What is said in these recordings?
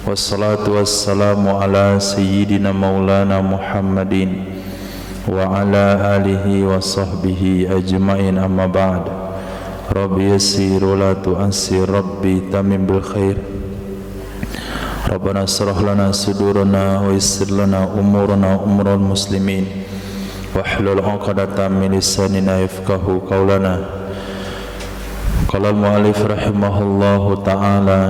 wassalatu wassalamu ala sayyidina maulana Muhammadin wa ala alihi wa sahbihi ajma'in, amma ba'd. Rabbi yassir wa la tu'assir, Rabbi tamim bil khair. Rabbana shrah lana sudurana wa yassir lana umurana umural muslimin wahlul 'uqdatam min lisanina yafqahu qawlana. Qala al-mu'allif rahimahullahu ta'ala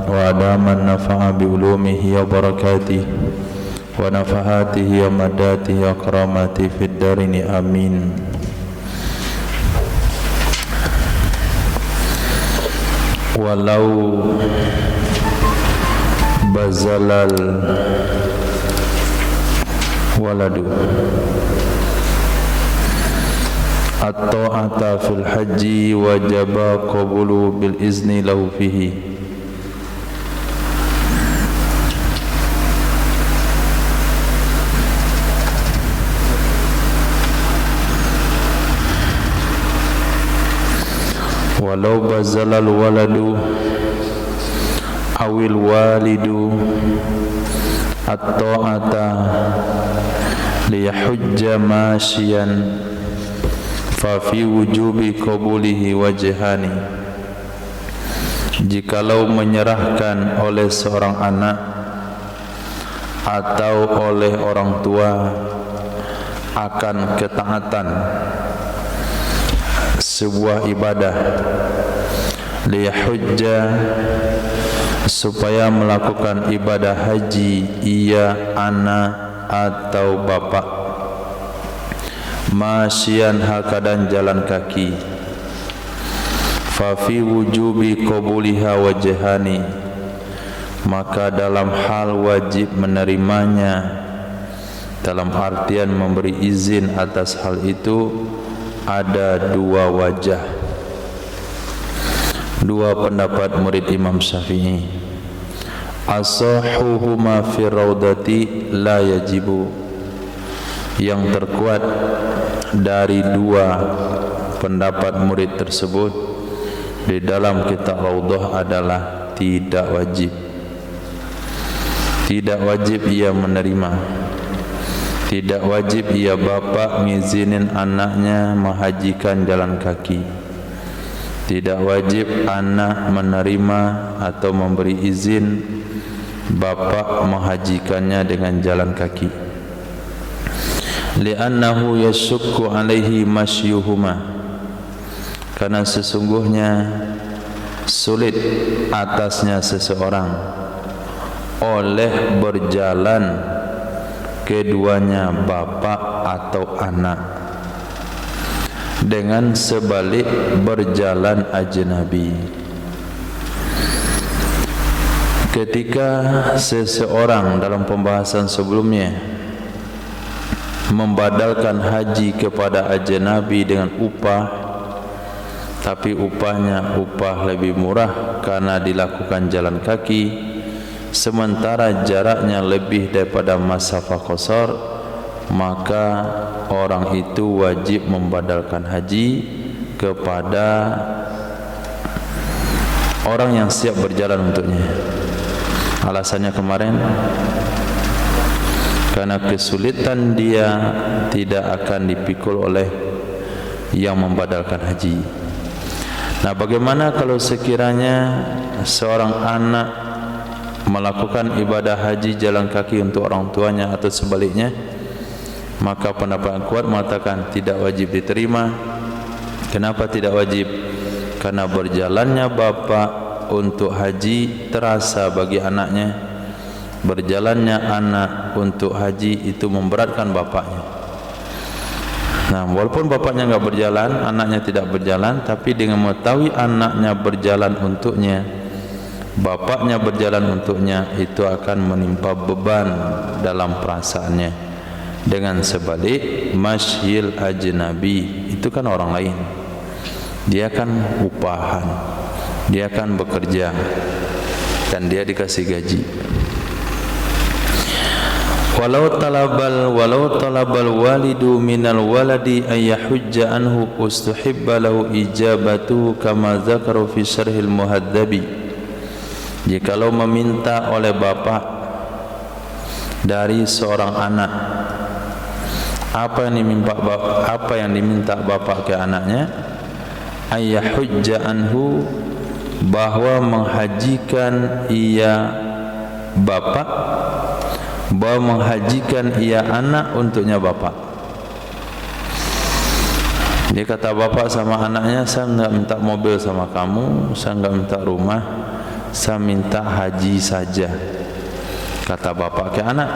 wa adaman nafa'a bi ulumihi wa barakatihi wa nafahatihi wa madatihi wa karamatihi fid darini amin. Walau bazalal waladu at-ta'ata fil haji wajaba qabulu bil izni lahu fihi. Walau bazalal waladu awil walidu at-ta'ata liyahujja masyian fa fi wujubi qabulihi wajhani. Jikalau menyerahkan oleh seorang anak atau oleh orang tua akan ketaatan sebuah ibadah, liyahujja supaya melakukan ibadah haji ia anak atau bapak, masyian hakadan jalan kaki, fa fi wujubi qabuliha wajhani, maka dalam hal wajib menerimanya, dalam artian memberi izin atas hal itu, ada dua wajah, dua pendapat murid Imam Syafi'i. Asahuhuma fi raudati la yajibu, yang terkuat dari dua pendapat murid tersebut di dalam kitab Raudhah adalah tidak wajib. Tidak wajib ia menerima, tidak wajib ia bapak ngizinin anaknya menghajikan jalan kaki, tidak wajib anak menerima atau memberi izin bapak menghajikannya dengan jalan kaki. Li'annahu yashukku alaihi masyuhuma, karena sesungguhnya sulit atasnya seseorang oleh berjalan keduanya bapak atau anak dengan sebalik berjalan ajnabi. Ketika seseorang dalam pembahasan sebelumnya membadalkan haji kepada ajnabi dengan upah, tapi upahnya upah lebih murah karena dilakukan jalan kaki, sementara jaraknya lebih daripada masafah qasar, maka orang itu wajib membadalkan haji kepada orang yang siap berjalan untuknya. Alasannya kemarin, karena kesulitan dia tidak akan dipikul oleh yang membadalkan haji. Nah, bagaimana kalau sekiranya seorang anak melakukan ibadah haji jalan kaki untuk orang tuanya atau sebaliknya? Maka pendapat yang kuat mengatakan tidak wajib diterima. Kenapa tidak wajib? Karena berjalannya bapak untuk haji terasa bagi anaknya, berjalannya anak untuk haji itu memberatkan bapaknya. Nah, walaupun bapaknya enggak berjalan, anaknya tidak berjalan, tapi dengan mengetahui anaknya berjalan untuknya, bapaknya berjalan untuknya, itu akan menimpa beban dalam perasaannya. Dengan sebalik masyil ajnabi, itu kan orang lain, dia kan upahan, dia kan bekerja dan dia dikasih gaji. Walau talabal walidu minal waladi ayyahujja anhu ustuhibba lahu ijabatu kama dzakaru fi syarhil muhaddabi. Jikalau meminta oleh bapa dari seorang anak, apa yang diminta bapa ke anaknya? Ayyahujja anhu, bahwa menghajikan ia bapa, bahwa menghajikan ia anak untuknya bapa. Dia kata bapa sama anaknya, saya enggak minta mobil sama kamu, saya enggak minta rumah, saya minta haji saja. Kata bapa ke anak.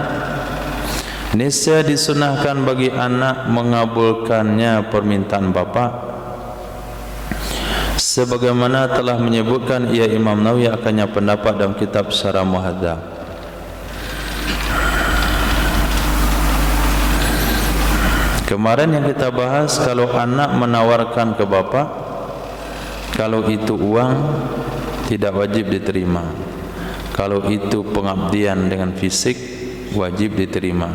Niscaya disunahkan bagi anak mengabulkannya permintaan bapa, sebagaimana telah menyebutkan ia Imam Nawawi akannya pendapat dalam kitab Syarah Muhadzab. Kemarin yang kita bahas, kalau anak menawarkan ke bapa, kalau itu uang tidak wajib diterima. Kalau itu pengabdian dengan fisik wajib diterima.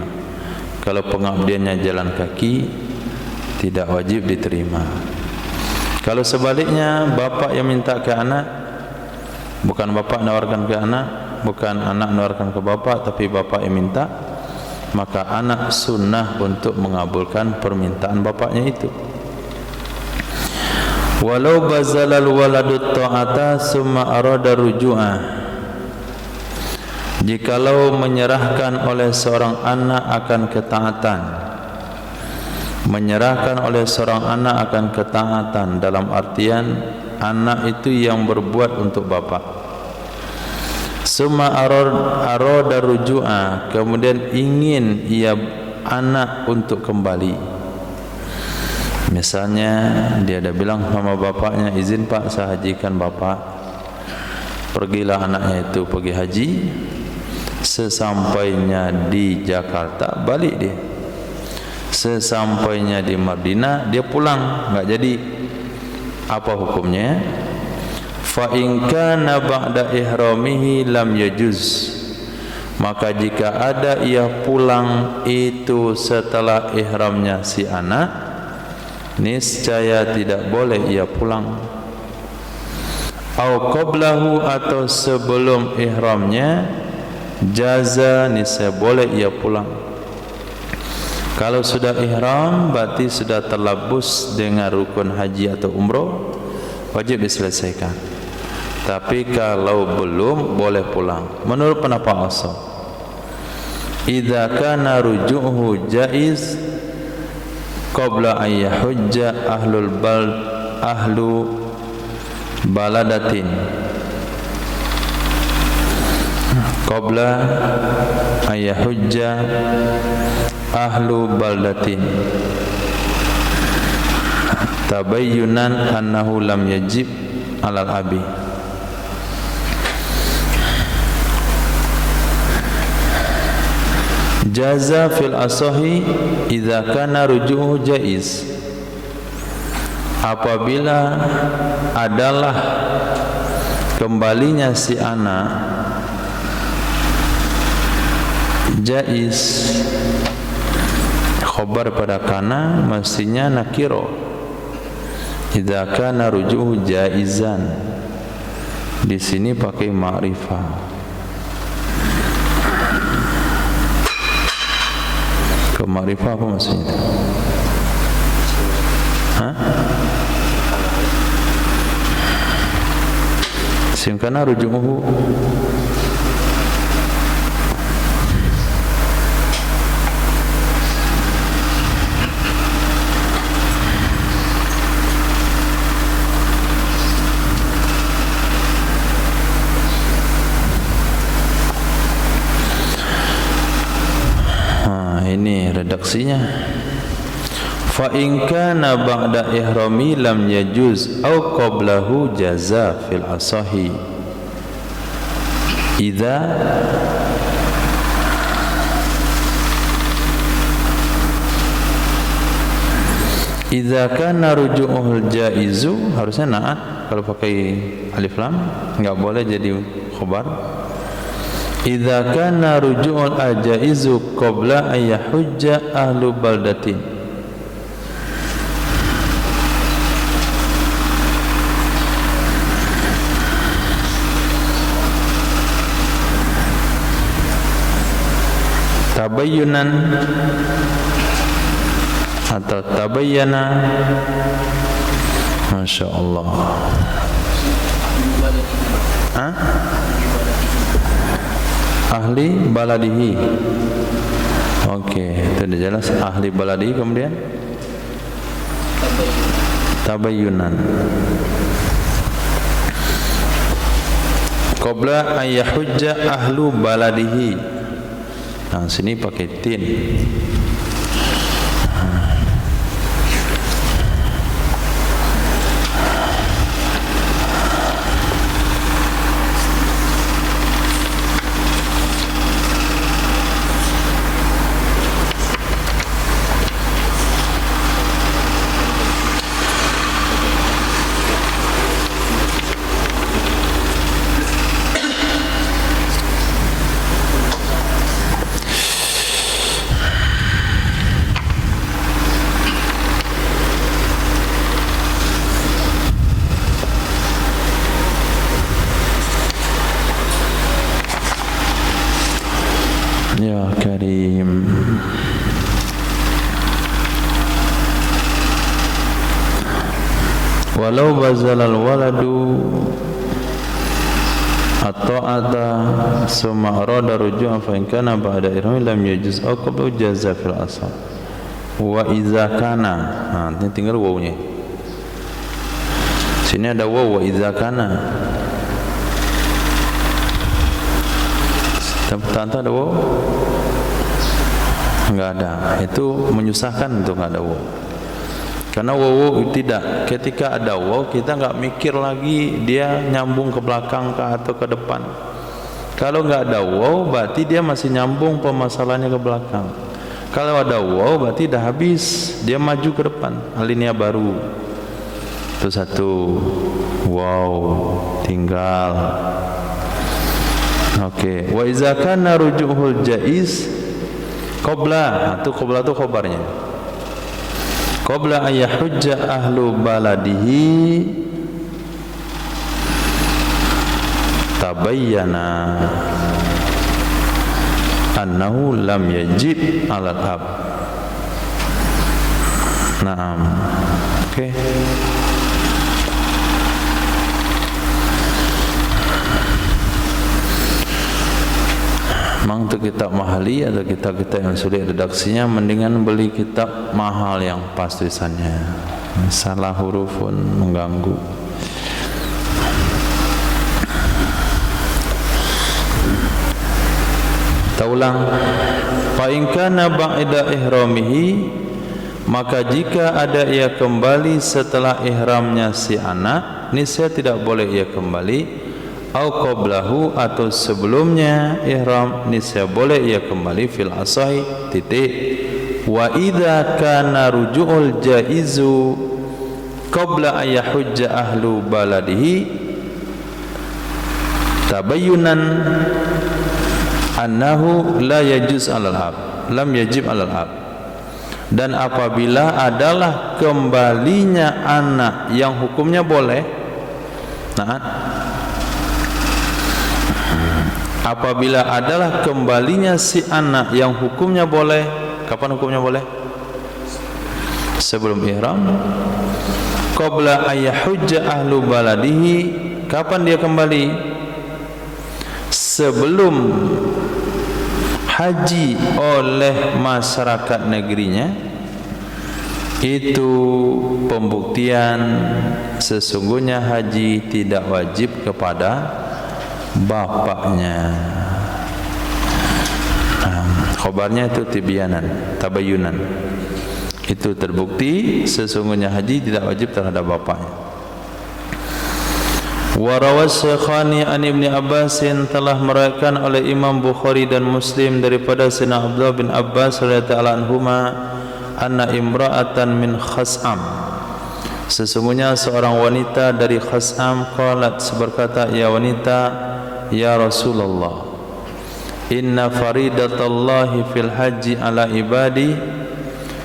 Kalau pengabdiannya jalan kaki tidak wajib diterima. Kalau sebaliknya, bapak yang minta ke anak, bukan bapak menawarkan ke anak, bukan anak menawarkan ke bapak, tapi bapak yang minta, maka anak sunnah untuk mengabulkan permintaan bapaknya itu. Walau bazalal waladut ta'ata summa arada ruju'ah, jikalau menyerahkan oleh seorang anak akan ketaatan, menyerahkan oleh seorang anak akan ketaatan dalam artian anak itu yang berbuat untuk bapa, summa arada ruju'a, kemudian ingin ia anak untuk kembali. Misalnya dia ada bilang sama bapaknya, izin pak saya hajikan bapak. Pergilah anaknya itu pergi haji. Sesampainya di Jakarta balik dia. Sesampainya di Madinah dia pulang, enggak jadi. Apa hukumnya? Fa in kana ba'da ihramihi lam yajuz, maka jika ada ia pulang itu setelah ihramnya si anak, niscaya tidak boleh ia pulang. Au qablahu, atau sebelum ihramnya, jaza, niscaya boleh ia pulang. Kalau sudah ihram berarti sudah terlabus dengan rukun haji atau umroh, wajib diselesaikan. Tapi kalau belum, boleh pulang. Menurut pendapat asal, idza kana ruju'uhu jaiz qabla an yahujja ahlu baladatin, qabla ayahujja ahlu baldatin tabayyunan annahu lam yajib alal abi. Jaza fil asahi idza kana ruju'uhu jaiz, apabila adalah kembalinya si anak jaiz. Khobar pada kana mestinya nakiro. Idza kana ruju'u jaizan, di sini pakai ma'rifah. Ke ma'rifah apa maksudnya? Hah? Simkana ruju'uhu ini redaksinya. Fa in kana ba'da ihrami lam yajuz au qablahu jaza fil asahi idza kana ruju'ul jaizu, harusnya na'at kalau pakai alif lam, enggak boleh jadi khabar. Idza kana ruju'ul ajaizu qabla an yahujja ahlu baldatin, tabayyunan atau tabayyana. Masya Allah. Ahli baladihi. Okey, itu dah jelas. Ahli baladihi. Kemudian tabayyunan. Qabla an yahujja ahlu baladihi. Nah, sini pakai tin. Ya Karim. Walau bazalal waladu at-ta'ata summa arada ruju'an fa in kana ba'da irmi lam yajuz aw qabla jaza fil asal. Wa idza kana. Nah, ini tinggal wawunya. Sini ada waw wa idza kana. Tanta ada waw? Enggak ada. Itu menyusahkan untuk enggak ada waw. Karena waw tidak. Ketika ada waw kita enggak mikir lagi dia nyambung ke belakang kah atau ke depan. Kalau enggak ada waw berarti dia masih nyambung permasalahannya ke belakang. Kalau ada waw berarti dah habis, dia maju ke depan, alinea baru. Itu satu. Waw tinggal. Okey, wa iza kana rujuhul jaiz qabla, itu qabla itu khabarnya. Qabla ay yahujja ahlu baladihi tabayyana annahu lam yajib 'alal ab. Naam. Okey. Memang untuk kitab mahali atau kitab-kitab yang sulit redaksinya, mendingan beli kitab mahal yang pas tulisannya. Salah huruf pun mengganggu. Kita ulang. Fa in kana ba'da ihramihi, maka jika ada ia kembali setelah ihramnya si anak, niscaya tidak boleh ia kembali. Au qablahu, atau sebelumnya ihram, niscaya boleh ia kembali fil asahi titik. Wa idza kana ruju'ul jaizu qabla an yahujja ahlu baladihi tabayyunan annahu la yajuz 'alal ab, lam yajib 'alal ab. Dan apabila adalah kembalinya anak yang hukumnya boleh, apabila adalah kembalinya si anak yang hukumnya boleh, kapan hukumnya boleh? Sebelum ihram. Qabla ayyahujja ahlu baladihi, kapan dia kembali? Sebelum haji oleh masyarakat negerinya. Itu pembuktian sesungguhnya haji tidak wajib kepada bapaknya. Khabarnya itu tibyanan, tabayyunan. Itu terbukti sesungguhnya haji tidak wajib terhadap bapaknya. Wa rawas Syekhani an Ibnu Abbas, telah meriwayatkan oleh Imam Bukhari dan Muslim daripada Sayyidina Abdullah bin Abbas radhiyallahu anhuma, anna imra'atan min Khas'am, sesungguhnya seorang wanita dari Khas'am, qalat, berkata, ya wanita, ya Rasulullah, inna faridatallahi fil haji ala ibadi,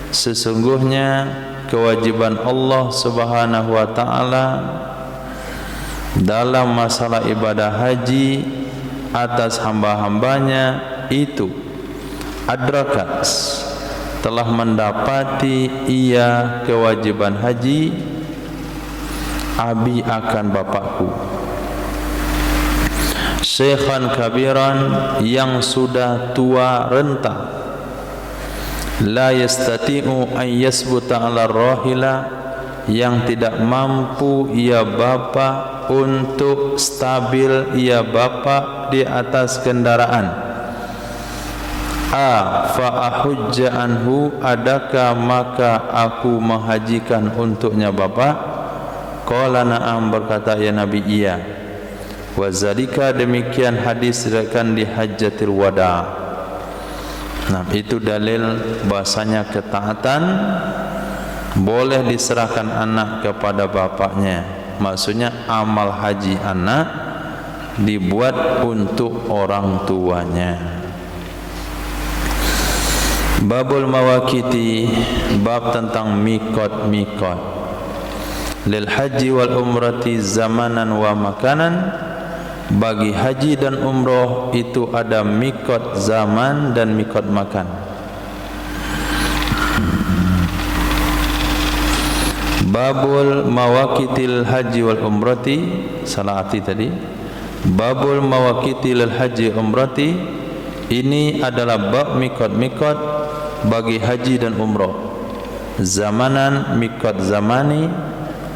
sesungguhnya kewajiban Allah subhanahu wa ta'ala dalam masalah ibadah haji atas hamba-hambanya itu adrakat, telah mendapati ia kewajiban haji, abi akan bapakku, syekhan kabiran, yang sudah tua renta, la yastati'u an yasbuta ala rahila, yang tidak mampu ia bapa untuk stabil ia bapa di atas kendaraan. Fa ahujja anhu, adakah maka aku menghajikan untuknya bapa? Qala na'am, berkata ya Nabi, iya. Wa zalika, demikian hadis diriwayatkan di hajjatil wada. Nah, itu dalil bahasanya ketaatan boleh diserahkan anak kepada bapaknya. Maksudnya amal haji anak dibuat untuk orang tuanya. Babul mawakiti, bab tentang mikot-mikot. Lil haji wal umrati zamanan wa makanan, bagi haji dan umroh itu ada mikot zaman dan mikot makan. Babul mawakitil haji wal umrati, salah arti tadi. Babul mawakitil haji umrati, ini adalah bab mikot-mikot bagi haji dan umrah. Zamanan, mikot zamani,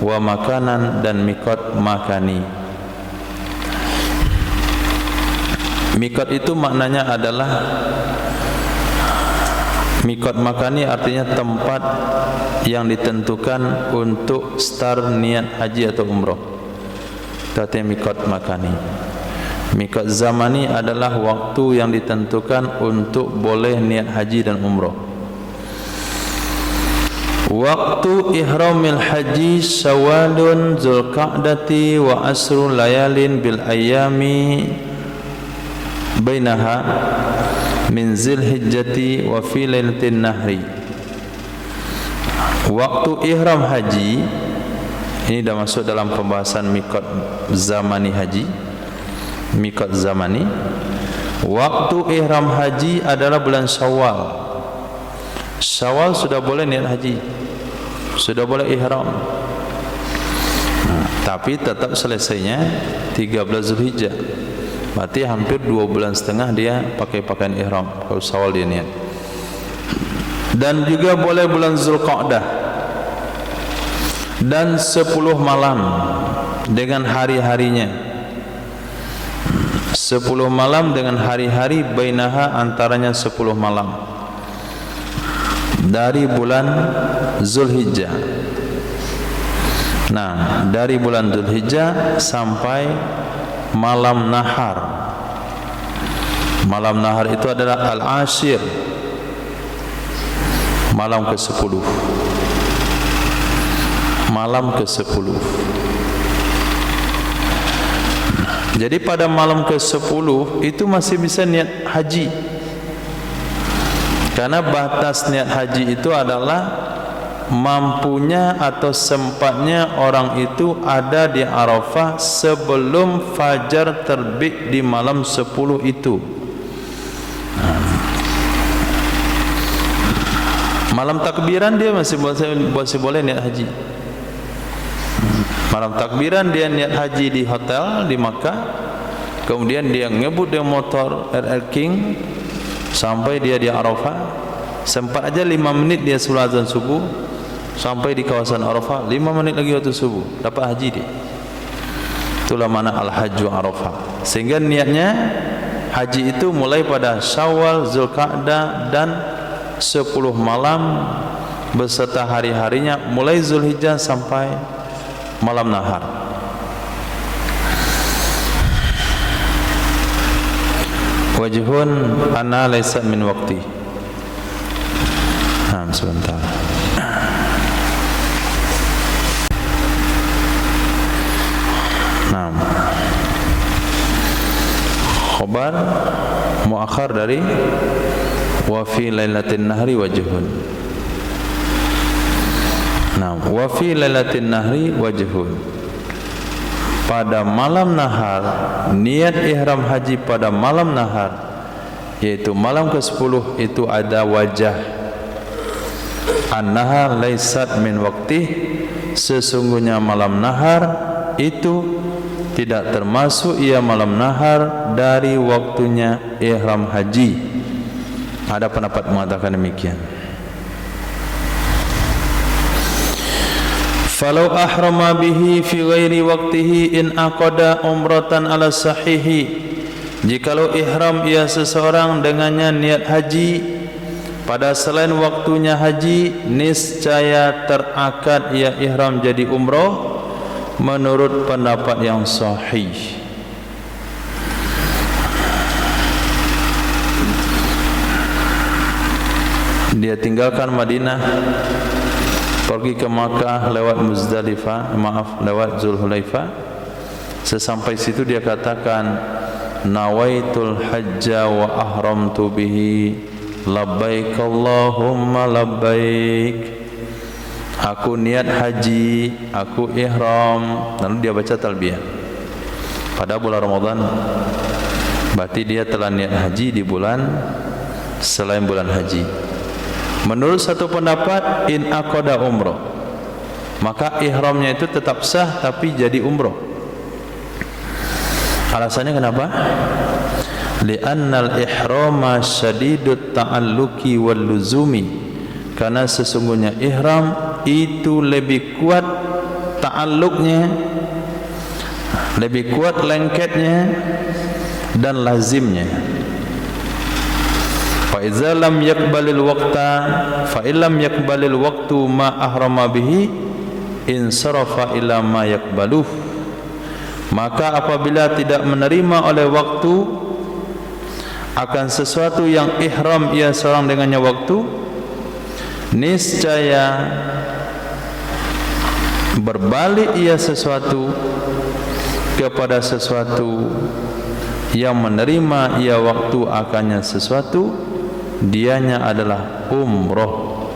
wa makanan, dan mikot makani. Mikot itu maknanya adalah, mikot makani artinya tempat yang ditentukan untuk start niat haji atau umrah. Itu artinya mikot makani. Mikot zamani adalah waktu yang ditentukan untuk boleh niat haji dan umrah. Waktu ihramil haji Syawalun, Zulqa'dati, wa asru layalin bil ayami bainaha min Zilhijjati wa fi lailatin nahri. Waktu ihram haji ini dah masuk dalam pembahasan mikot zamani haji. Mikot zamani, waktu ihram haji adalah bulan Syawal. Syawal sudah boleh niat haji, sudah boleh ihram. Tapi tetap selesainya 13 Zulhijjah. Berarti hampir 2 bulan setengah dia pakai pakaian ihram kalau Syawal dia niat. Dan juga boleh bulan Zulqa'dah, dan 10 malam dengan hari-harinya. 10 malam dengan hari-hari, bainaha, antaranya 10 malam dari bulan Zulhijjah. Nah, dari bulan Zulhijjah sampai malam nahar. Malam nahar itu adalah al-ashir, malam ke-10. Malam ke-10. Jadi pada malam ke-10 itu masih bisa niat haji. Karena batas niat haji itu adalah mampunya atau sempatnya orang itu ada di Arafah sebelum fajar terbit di malam 10 itu. Malam takbiran dia masih boleh niat haji. Malam takbiran dia niat haji di hotel di Makkah, kemudian dia ngebut dengan motor RR King sampai dia di Arafah. Sempat aja 5 menit dia sebelum azan subuh sampai di kawasan Arafah, 5 menit lagi waktu subuh dapat haji dia. Itulah mana al-hajju Arafah. Sehingga niatnya haji itu mulai pada Syawal, Zulqa'dah, dan 10 malam beserta hari-harinya mulai Zulhijjah sampai malam nahar. Wajhun ana laysa min waqti. Sebentar. Naam. Khabar muakhar dari wa fi lailatin nahri wajhun. Nah, wa fi lailatin nahri wajhun. Pada malam nahar, niat ihram haji pada malam nahar yaitu malam ke-10 itu ada wajah. An-nahar laisat min waqtih, sesungguhnya malam nahar itu tidak termasuk ia malam nahar dari waktunya ihram haji. Ada pendapat mengatakan demikian. Falau ahrama bihi fi ghairi waqtihi in aqada umratan ala sahihi, jikalau ihram ia seseorang dengannya niat haji pada selain waktunya haji, niscaya terakad ia ihram jadi umrah menurut pendapat yang sahih. Dia tinggalkan Madinah, pergi ke Makkah lewat Muzdalifah, lewat Zulhulaifah. Sesampai situ dia katakan, nawaitul hajja wa ahramtu bihi, labbaik Allahumma labbaik. Aku niat haji, aku ihram. Lalu dia baca talbiyah pada bulan Ramadan. Berarti dia telah niat haji di bulan selain bulan haji. Menurut satu pendapat, in aqada umrah, maka ihramnya itu tetap sah tapi jadi umrah. Alasannya kenapa? Li'annal ihrama syadidut ta'alluqi wal luzumi, karena sesungguhnya ihram itu lebih kuat ta'alluqnya, lebih kuat lengketnya dan lazimnya. Fa iza lam yaqbalil waqta fa illam yaqbalil waqtu ma ahrama bihi insarafa ila ma yaqbaluh, maka apabila tidak menerima oleh waktu akan sesuatu yang ihram ia seorang dengannya waktu, niscaya berbalik ia sesuatu kepada sesuatu yang menerima ia waktu akannya sesuatu, dianya adalah umroh.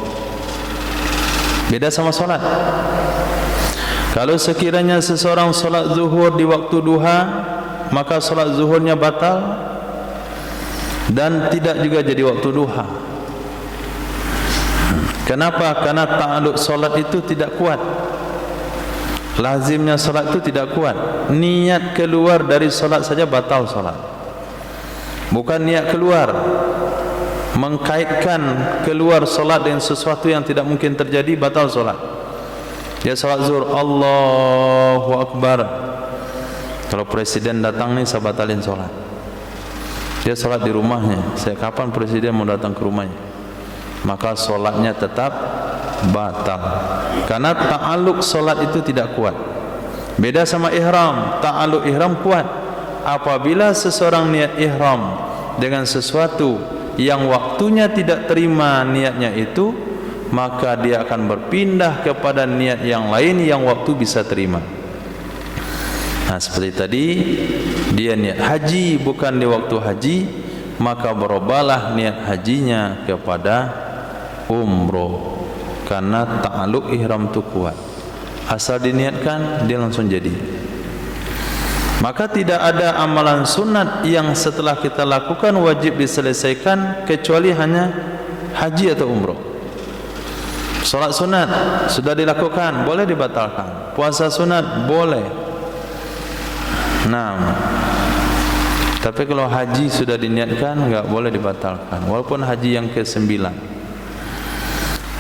Beda sama solat. Kalau sekiranya seseorang solat zuhur di waktu duha, maka solat zuhurnya batal dan tidak juga jadi waktu duha. Kenapa? Karena ta'alluq solat itu tidak kuat, lazimnya solat itu tidak kuat. Niat keluar dari solat saja batal solat. Bukan niat keluar, mengkaitkan keluar solat dengan sesuatu yang tidak mungkin terjadi, batal solat. Dia solat zuhur, Allahu Akbar, kalau presiden datang nih saya batalin solat. Dia solat di rumahnya, saya kapan presiden mau datang ke rumahnya, maka solatnya tetap batal, karena ta'alluq solat itu tidak kuat. Beda sama ihram, ta'alluq ihram kuat. Apabila seseorang niat ihram dengan sesuatu yang waktunya tidak terima niatnya itu, maka dia akan berpindah kepada niat yang lain yang waktu bisa terima. Nah, seperti tadi, dia niat haji bukan di waktu haji, maka berubahlah niat hajinya kepada umroh, karena ta'alluq ihram itu kuat. Asal diniatkan, dia langsung jadi. Maka tidak ada amalan sunat yang setelah kita lakukan wajib diselesaikan kecuali hanya haji atau umroh. Salat sunat sudah dilakukan, boleh dibatalkan. Puasa sunat boleh. Nah, tapi kalau haji sudah diniatkan, enggak boleh dibatalkan, walaupun haji yang ke-9.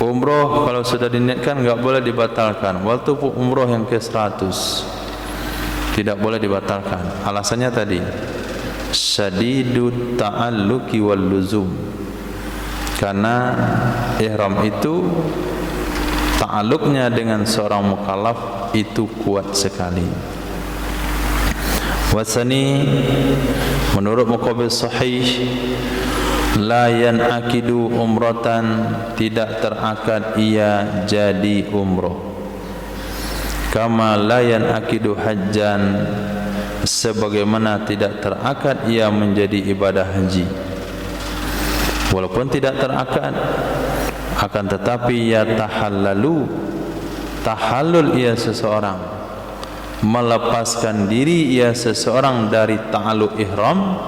Umroh kalau sudah diniatkan enggak boleh dibatalkan, walaupun umroh yang ke-100 tidak boleh dibatalkan. Alasannya tadi, syadidut ta'alluqi wal luzum, karena ihram itu ta'alluqnya dengan seorang mukallaf itu kuat sekali. Wasani, menurut muqabil sahih, la yanakidu umratan, tidak terakad ia jadi umroh, kama la yanakidu hajjan, sebagaimana tidak terakad ia menjadi ibadah haji. Walaupun tidak terakad, akan tetapi ya tahallalu, tahallul ia seseorang, melepaskan diri ia seseorang dari ta'alluq ihram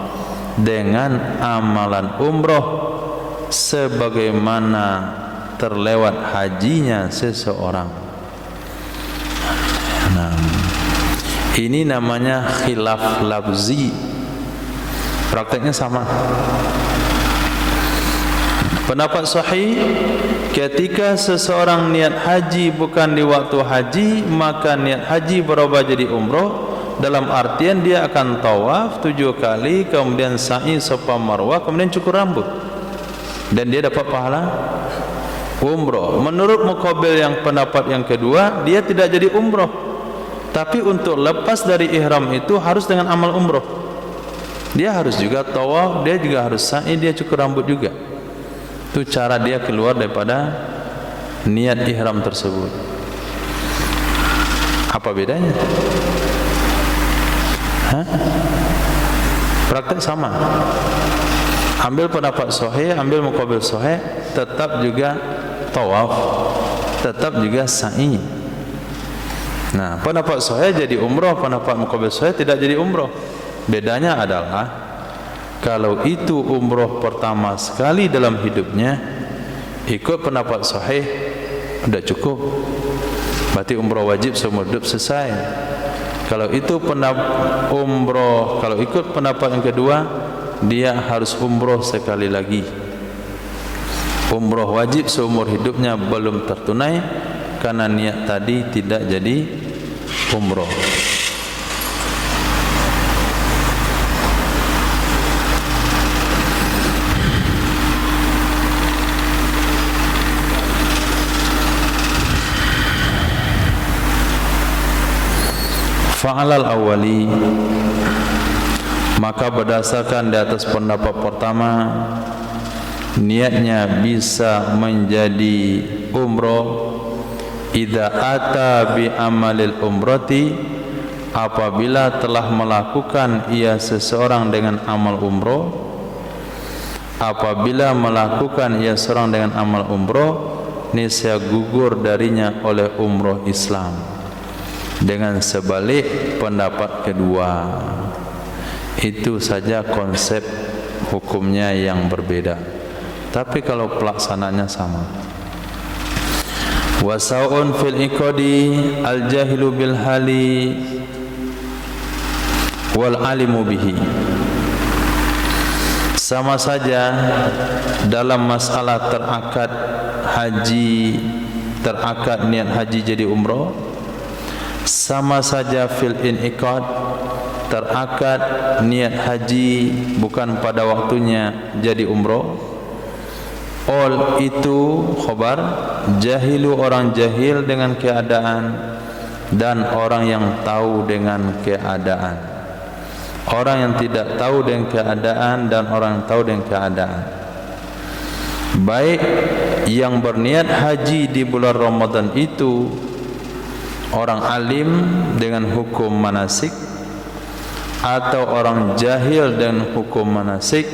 dengan amalan umroh sebagaimana terlewat hajinya seseorang. Nah, ini namanya khilaf lafzi. Prakteknya sama. Pendapat sahih, ketika seseorang niat haji bukan di waktu haji, maka niat haji berubah jadi umroh. Dalam artian dia akan tawaf 7 kali, kemudian sa'i Safa Marwah, kemudian cukur rambut, dan dia dapat pahala umroh. Menurut Muqabil yang pendapat yang kedua, dia tidak jadi umroh, tapi untuk lepas dari ihram itu harus dengan amal umroh. Dia harus juga tawaf, dia juga harus sa'i, dia cukur rambut juga. Itu cara dia keluar daripada niat ihram tersebut. Apa bedanya? Praktek sama. Ambil pendapat sahih, ambil Muqabil sahih, tetap juga tawaf, tetap juga sa'i. Nah, pendapat sahih jadi umroh, pendapat Muqabil sahih tidak jadi umroh. Bedanya adalah kalau itu umroh pertama sekali dalam hidupnya, ikut pendapat sahih sudah cukup, berarti umroh wajib seumur hidup selesai. Kalau itu umroh, kalau ikut pendapat yang kedua, dia harus umroh sekali lagi. Umroh wajib seumur hidupnya belum tertunai karena niat tadi tidak jadi umroh. Fa'alal awali, maka berdasarkan di atas pendapat pertama, niatnya bisa menjadi umroh idza ata bi amalil umrati, apabila telah melakukan ia seseorang dengan amal umroh. Apabila melakukan ia seorang dengan amal umroh, niscaya gugur darinya oleh umroh Islam. Dengan sebalik pendapat kedua, itu saja konsep hukumnya yang berbeda, tapi kalau pelaksananya sama. Wasa'un fil iqadi al jahilu bil hali wal alimu bihi. Sama saja dalam masalah terakad haji, terakad niat haji jadi umroh. Sama saja fil iniqad, terakad niat haji bukan pada waktunya jadi umroh. All itu khabar, jahilu orang jahil dengan keadaan, dan orang yang tahu dengan keadaan. Orang yang tidak tahu dengan keadaan dan orang yang tahu dengan keadaan. Baik yang berniat haji di bulan Ramadan itu orang alim dengan hukum manasik, atau orang jahil dengan hukum manasik,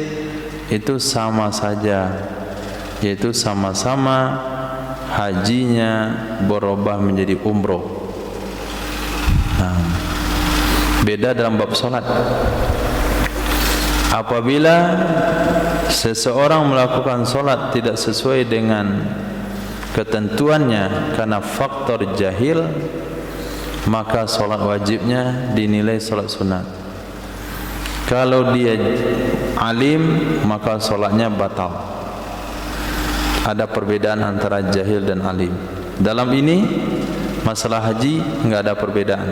itu sama saja, yaitu sama-sama hajinya berubah menjadi umroh. Nah, beda dalam bab salat. Apabila seseorang melakukan salat tidak sesuai dengan ketentuannya karena faktor jahil, maka solat wajibnya dinilai solat sunat. Kalau dia alim, maka solatnya batal. Ada perbedaan antara jahil dan alim. Dalam ini masalah haji enggak ada perbedaan.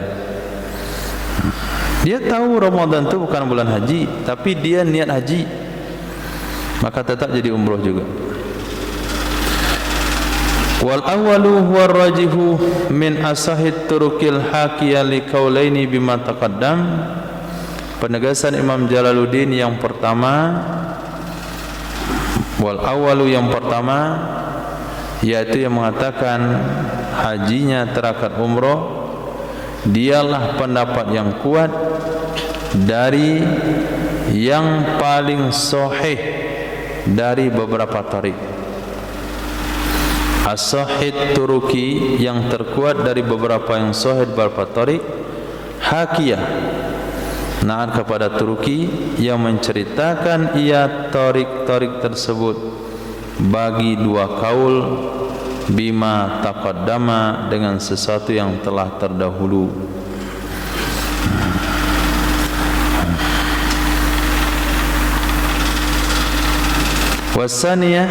Dia tahu Ramadan itu bukan bulan haji, tapi dia niat haji, maka tetap jadi umroh juga. Wal awwalu huwa rajihu min asahid turukil haqiyah li qaulaini bima taqaddam. Penegasan Imam Jalaluddin yang pertama, wal awwalu yang pertama, yaitu yang mengatakan hajinya terakad umroh, dialah pendapat yang kuat dari yang paling sahih dari beberapa tarik. As-sahih turuki yang terkuat dari beberapa yang sahih beberapa tarik, hakiyah Na'at kepada Turki yang menceritakan ia tarik-tarik tersebut bagi dua kaul bima taqaddama dengan sesuatu yang telah terdahulu. Wasaniyah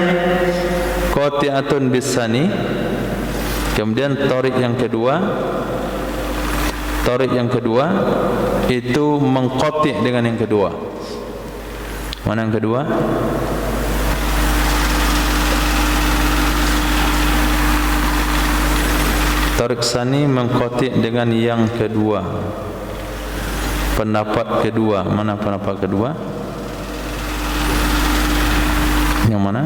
qati'atun bisani. Kemudian tarik yang kedua itu mengqati' dengan yang kedua. Mana yang kedua? Tarik sani mengqati' dengan yang kedua. Pendapat kedua. Mana pendapat kedua? Yang mana?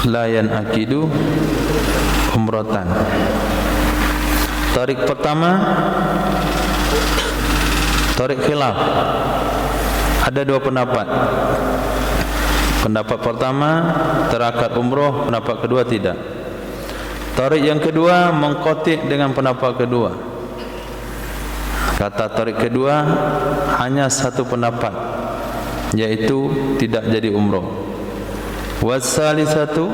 Layan akidu umratan. Tarik pertama, tarik khilaf. Ada dua pendapat. Pendapat pertama terakad umroh, pendapat kedua tidak. Tarik yang kedua mengqati' dengan pendapat kedua. Kata tarik kedua hanya satu pendapat, yaitu tidak jadi umroh. Wasalisatu,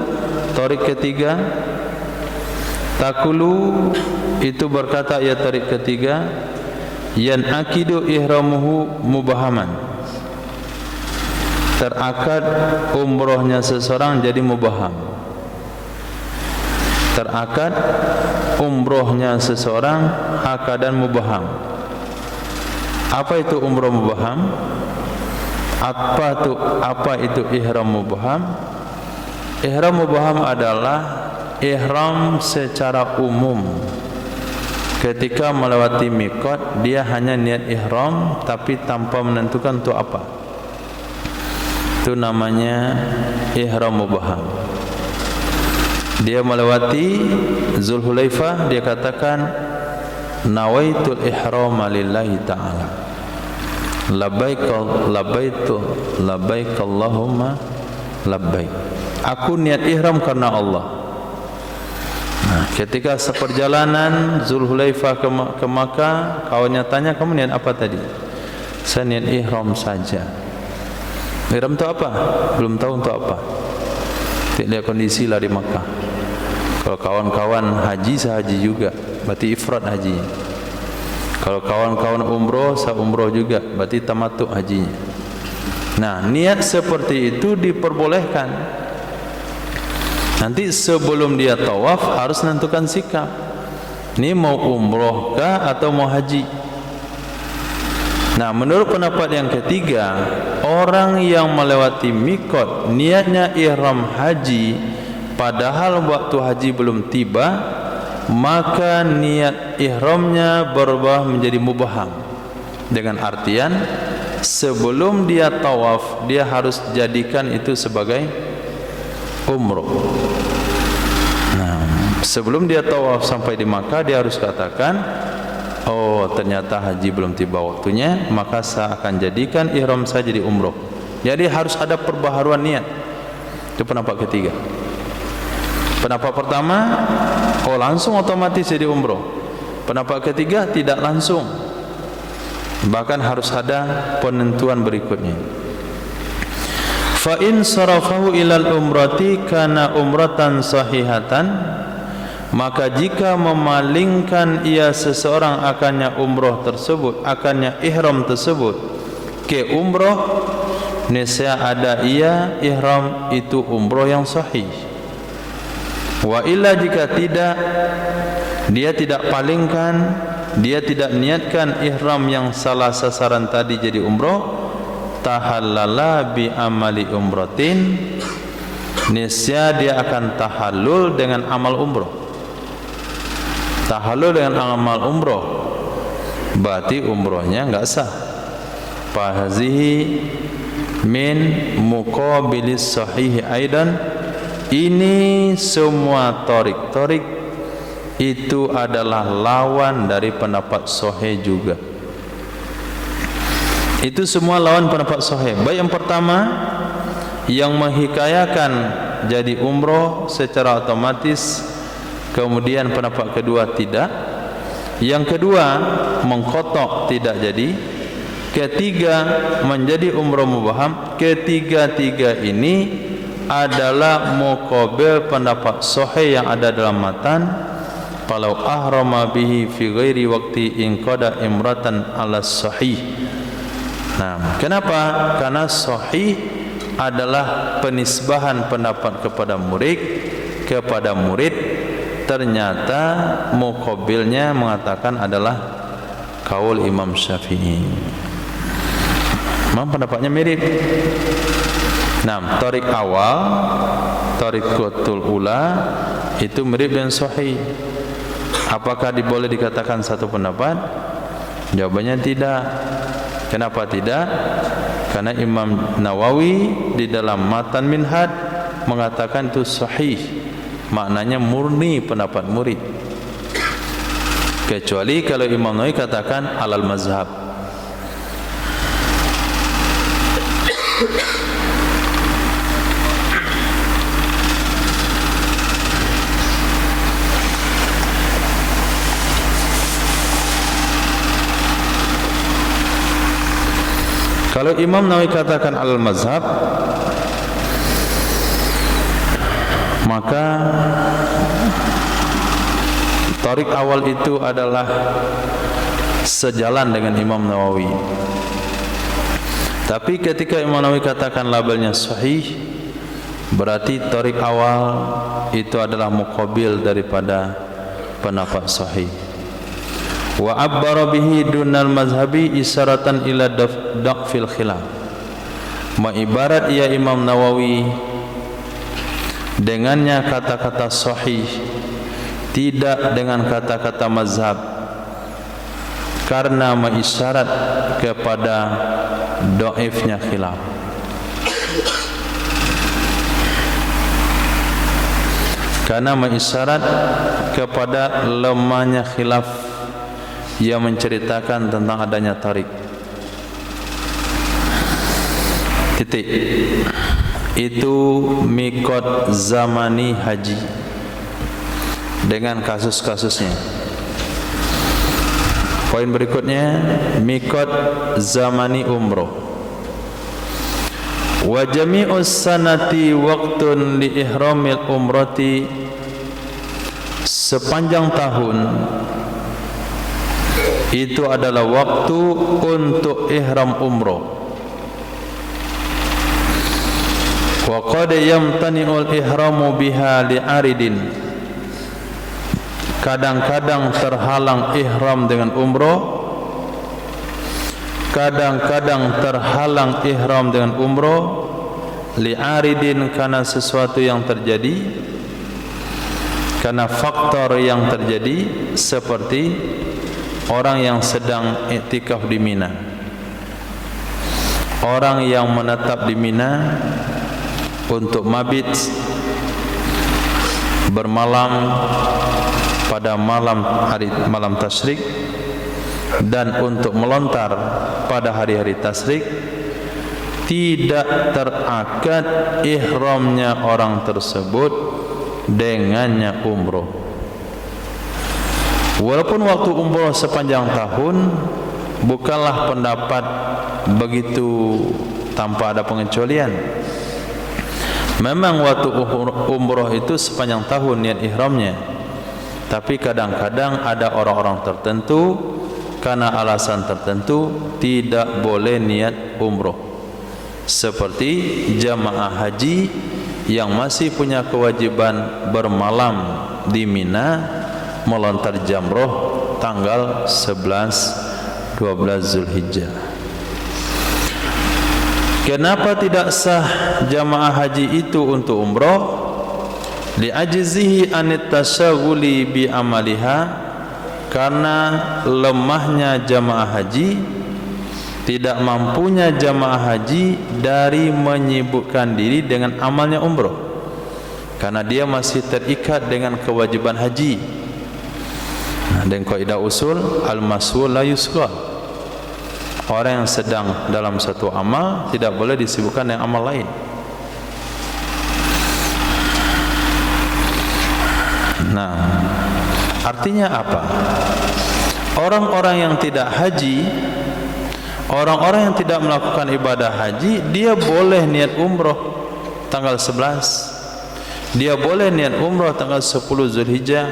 tarik ketiga, takulu itu berkata ia tarik ketiga, yan akidu ihramuhu mubahaman. Terakad umrohnya seseorang jadi mubaham. Terakad umrohnya seseorang akadan mubaham. Apa itu umroh mubaham? Apa itu ihram mubaham? Ihram mubaham adalah ihram secara umum. Ketika melewati miqat, dia hanya niat ihram tapi tanpa menentukan untuk apa. Itu namanya ihram mubaham. Dia melewati Zulhulaifah, dia katakan nawaitul ihrama lillahi ta'ala, labbaik labbaik Allahumma labbaik. Aku niat ihram karena Allah. Nah, ketika seperjalanan Zulhulaifah ke Makkah, kawannya tanya, kamu niat apa tadi? Saya niat ihram saja. Ihram itu apa? Belum tahu untuk apa. Lihat kondisi lah di Makkah. Kalau kawan-kawan haji, saya haji juga, berarti ifrad haji. Kalau kawan-kawan umroh, saya umroh juga, berarti tamattu hajinya. Nah, niat seperti itu diperbolehkan. Nanti sebelum dia tawaf harus menentukan sikap. Ini mau umroh kah atau mau haji? Nah, menurut pendapat yang ketiga, orang yang melewati miqat niatnya ihram haji padahal waktu haji belum tiba, maka niat ihramnya berubah menjadi mubaham. Dengan artian sebelum dia tawaf, dia harus jadikan itu sebagai umroh. Nah, sebelum dia tawaf sampai di Makkah, dia harus katakan, oh ternyata haji belum tiba waktunya, maka saya akan jadikan ihram saya jadi umroh. Jadi harus ada perbaharuan niat. Itu pendapat ketiga. Pendapat pertama, oh langsung otomatis jadi umroh. Pendapat ketiga, tidak langsung, bahkan harus ada penentuan berikutnya. Fa in sarafahu ilal umrati kana umratan sahihatan, maka jika memalingkan ia seseorang akannya umroh tersebut, akannya ihram tersebut ke umroh, nescaya ada ia ihram itu umroh yang sahih. Wa illa jika tidak, dia tidak palingkan, dia tidak niatkan ihram yang salah sasaran tadi jadi umroh, tahallala bi amali umratin, nescaya dia akan tahallul dengan amal umroh. Tahallul dengan amal umroh berarti umrohnya enggak sah. Fahazihi min muqabilis sahih aidan. Ini semua tarik-tarik itu adalah lawan dari pendapat sahih juga. Itu semua lawan pendapat sahih. Baik yang pertama yang menghikayakan jadi umroh secara otomatis, kemudian pendapat kedua tidak. Yang kedua mengkotok tidak jadi. Ketiga menjadi umroh mubaham. Ketiga-tiga ini adalah muqabil pendapat sahih yang ada dalam matan. Falau ahrama bihi fi ghairi waqti in qada imratan ala sahih. Nah, kenapa? Karena sahih adalah penisbahan pendapat kepada murid. Ternyata muqabilnya mengatakan adalah kaul Imam Syafi'i. Memang pendapatnya mirip. Nah, tarik awal, tarikatul ula itu mirip dengan sahih. Apakah boleh dikatakan satu pendapat? Jawabannya tidak. Kenapa tidak? Karena Imam Nawawi di dalam Matan Minhaj mengatakan itu sahih. Maknanya murni pendapat murid. Kecuali kalau Imam Nawawi katakan alal mazhab. Kalau Imam Nawawi katakan al-mazhab, maka tarik awal itu adalah sejalan dengan Imam Nawawi. Tapi ketika Imam Nawawi katakan labelnya sahih, berarti tarik awal itu adalah muqabil daripada pendapat sahih. Wa abbara bihi dunal mazhabi isaratan ila daqfil khilaf. Ibarat ia Imam Nawawi dengannya kata-kata sahih, tidak dengan kata-kata mazhab, karena mengisyarat kepada dhaifnya khilaf. Karena mengisyarat kepada lemahnya khilaf yang menceritakan tentang adanya tarik. Titik. Itu mikot zamani haji dengan kasus-kasusnya. Poin berikutnya mikot zamani umroh. Wa jami'us sanati waqtun li ihramil umrati. Sepanjang tahun itu adalah waktu untuk ihram umroh. Wa qad yamtani'ul ihramu biha li'aridin. Kadang-kadang terhalang ihram dengan umroh, kadang-kadang terhalang ihram dengan umroh li'aridin, karena sesuatu yang terjadi, karena faktor yang terjadi, seperti orang yang sedang iktikaf di Mina, orang yang menetap di Mina untuk mabit bermalam pada malam tasyrik dan untuk melontar pada hari-hari tasyrik, tidak terakad ihramnya orang tersebut dengannya umroh. Walaupun waktu umroh sepanjang tahun, bukanlah pendapat begitu tanpa ada pengecualian. Memang waktu umroh itu sepanjang tahun niat ihramnya, tapi kadang-kadang ada orang-orang tertentu karena alasan tertentu tidak boleh niat umroh, seperti jamaah haji yang masih punya kewajiban bermalam di Mina, melontar jamroh tanggal 11-12 Zulhijjah. Kenapa tidak sah jamaah haji itu untuk umroh? Li'ajzihi anit tasyaghuli bi amaliha, karena lemahnya jamaah haji, tidak mampunya jamaah haji dari menyibukkan diri dengan amalnya umroh, karena dia masih terikat dengan kewajiban haji. Dan kaidah usul al-mas'ul la yusghal. Orang yang sedang dalam satu amal tidak boleh disibukkan dengan amal lain. Nah, artinya apa? Orang-orang yang tidak haji, orang-orang yang tidak melakukan ibadah haji, dia boleh niat umroh tanggal 11, dia boleh niat umroh tanggal 10 Zulhijjah,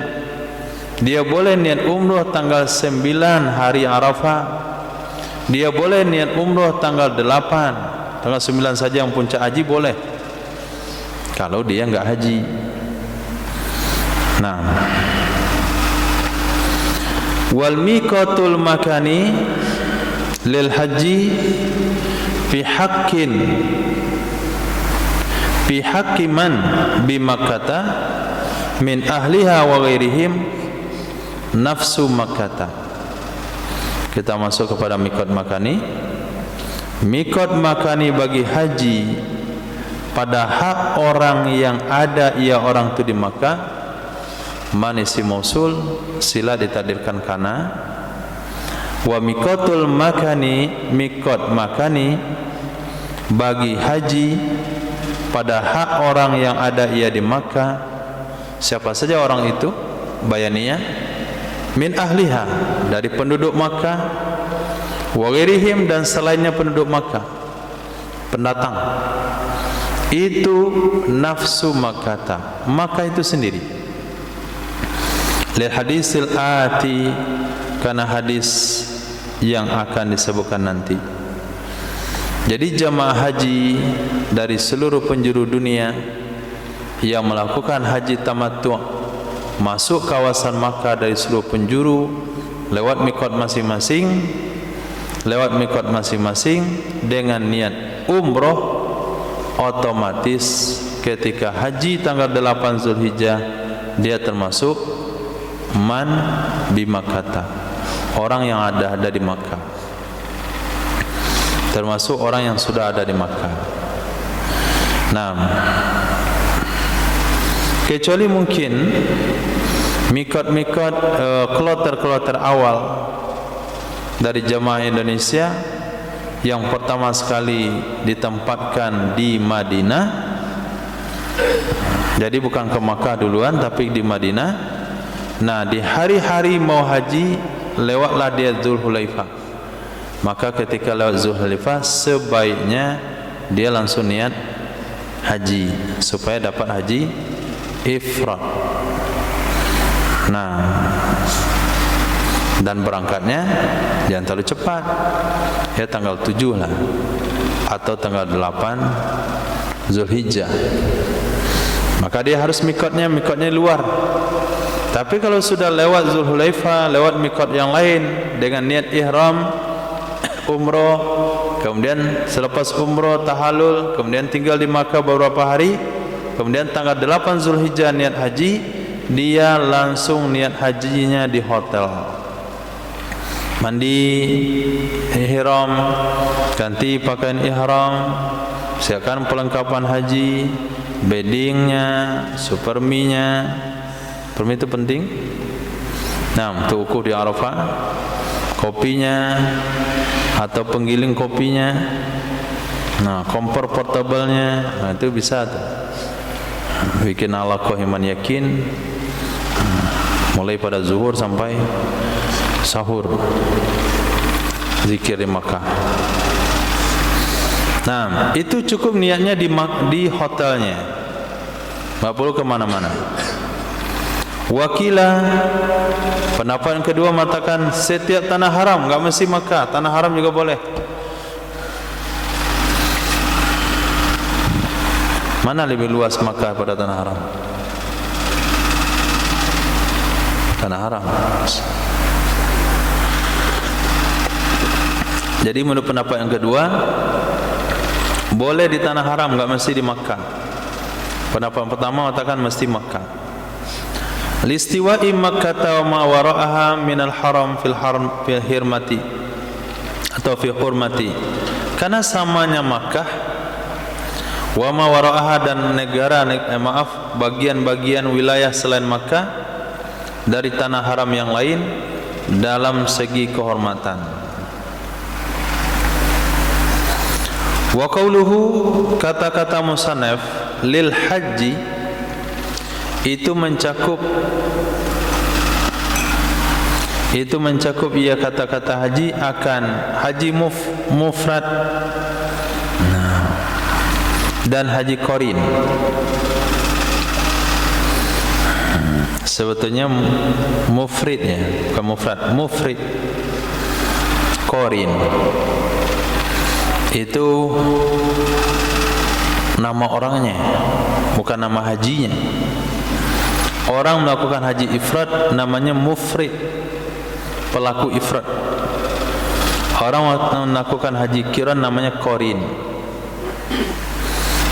dia boleh niat umroh tanggal 9 hari Arafah, dia boleh niat umroh tanggal 8, tanggal 9 saja yang puncak haji boleh, kalau dia enggak haji. Nah, wal miqatul makani lil haji fi haqqi man bi Makkah min ahliha wa ghairihim nafsu Makkah. Kita masuk kepada miqat makani. Miqat makani bagi haji pada hak orang yang ada ia orang itu di Makkah. Man isim mausul, sila ditakdirkan kana. Wa miqatul makani, miqat makani bagi haji pada hak orang yang ada ia di Makkah. Siapa saja orang itu? Bayaniyah min ahliha, dari penduduk Makkah, wa ghairihim, dan selainnya penduduk Makkah, pendatang. Itu nafsu Makkah, Makkah itu sendiri. Lil hadisil ati, karena hadis yang akan disebutkan nanti. Jadi jamaah haji dari seluruh penjuru dunia yang melakukan haji tamattu' masuk kawasan Makkah dari seluruh penjuru lewat miqat masing-masing dengan niat umroh, otomatis ketika haji tanggal 8 Zulhijjah dia termasuk man bi Makkah, orang yang ada di Makkah, termasuk orang yang sudah ada di Makkah. Nah, kecuali mungkin miqat-miqat kloter-kloter awal dari jamaah Indonesia yang pertama sekali ditempatkan di Madinah. Jadi bukan ke Makkah duluan tapi di Madinah. Nah, di hari-hari mau haji lewatlah dia Zulhulaifah. Maka ketika lewat Zulhulaifah sebaiknya dia langsung niat haji supaya dapat haji ifrad. Nah, dan berangkatnya jangan terlalu cepat, ya tanggal 7 lah atau tanggal 8 Zulhijjah. Maka dia harus miqatnya luar. Tapi kalau sudah lewat Zulhulaifah, lewat miqat yang lain dengan niat ihram umroh, kemudian selepas umroh tahallul, kemudian tinggal di Makkah beberapa hari, kemudian tanggal 8 Zulhijjah niat haji, dia langsung niat hajinya di hotel. Mandi ihram, ganti pakaian ihram, siapkan perlengkapan haji, beddingnya, superminya. Permi itu penting. Nah, untuk wukuf di Arafah, kopinya atau penggiling kopinya, nah kompor portablenya, nah itu bisa tuh. Bikin alaqah iman yakin, mulai pada zuhur sampai sahur, zikir di Makkah. Nah, itu cukup niatnya di hotelnya, nggak perlu kemana-mana. Wakilah pendapat yang kedua mengatakan setiap tanah haram, enggak mesti Makkah, tanah haram juga boleh. Mana lebih luas Makkah pada tanah haram? Tanah haram. Jadi menurut pendapat yang kedua boleh di tanah haram, enggak mesti di Makkah. Pendapat pertama mengatakan mesti Makkah. Listiwa'i Makkah wa ma wara'aha minal haram fil hirmati atau fi hurmati, karena samanya Makkah wa ma wara'aha dan bagian-bagian wilayah selain Makkah dari tanah haram yang lain dalam segi kehormatan. Wa qauluhu, kata-kata musannaf lil haji itu mencakup ia kata-kata haji akan haji mufrad dan haji qarin. Sebetulnya mufrid ya, bukan mufrad, mufrid. Qarin itu nama orangnya, bukan nama hajinya. Orang melakukan haji ifrad namanya mufrid, pelaku ifrad. Orang melakukan haji qiran namanya qarin.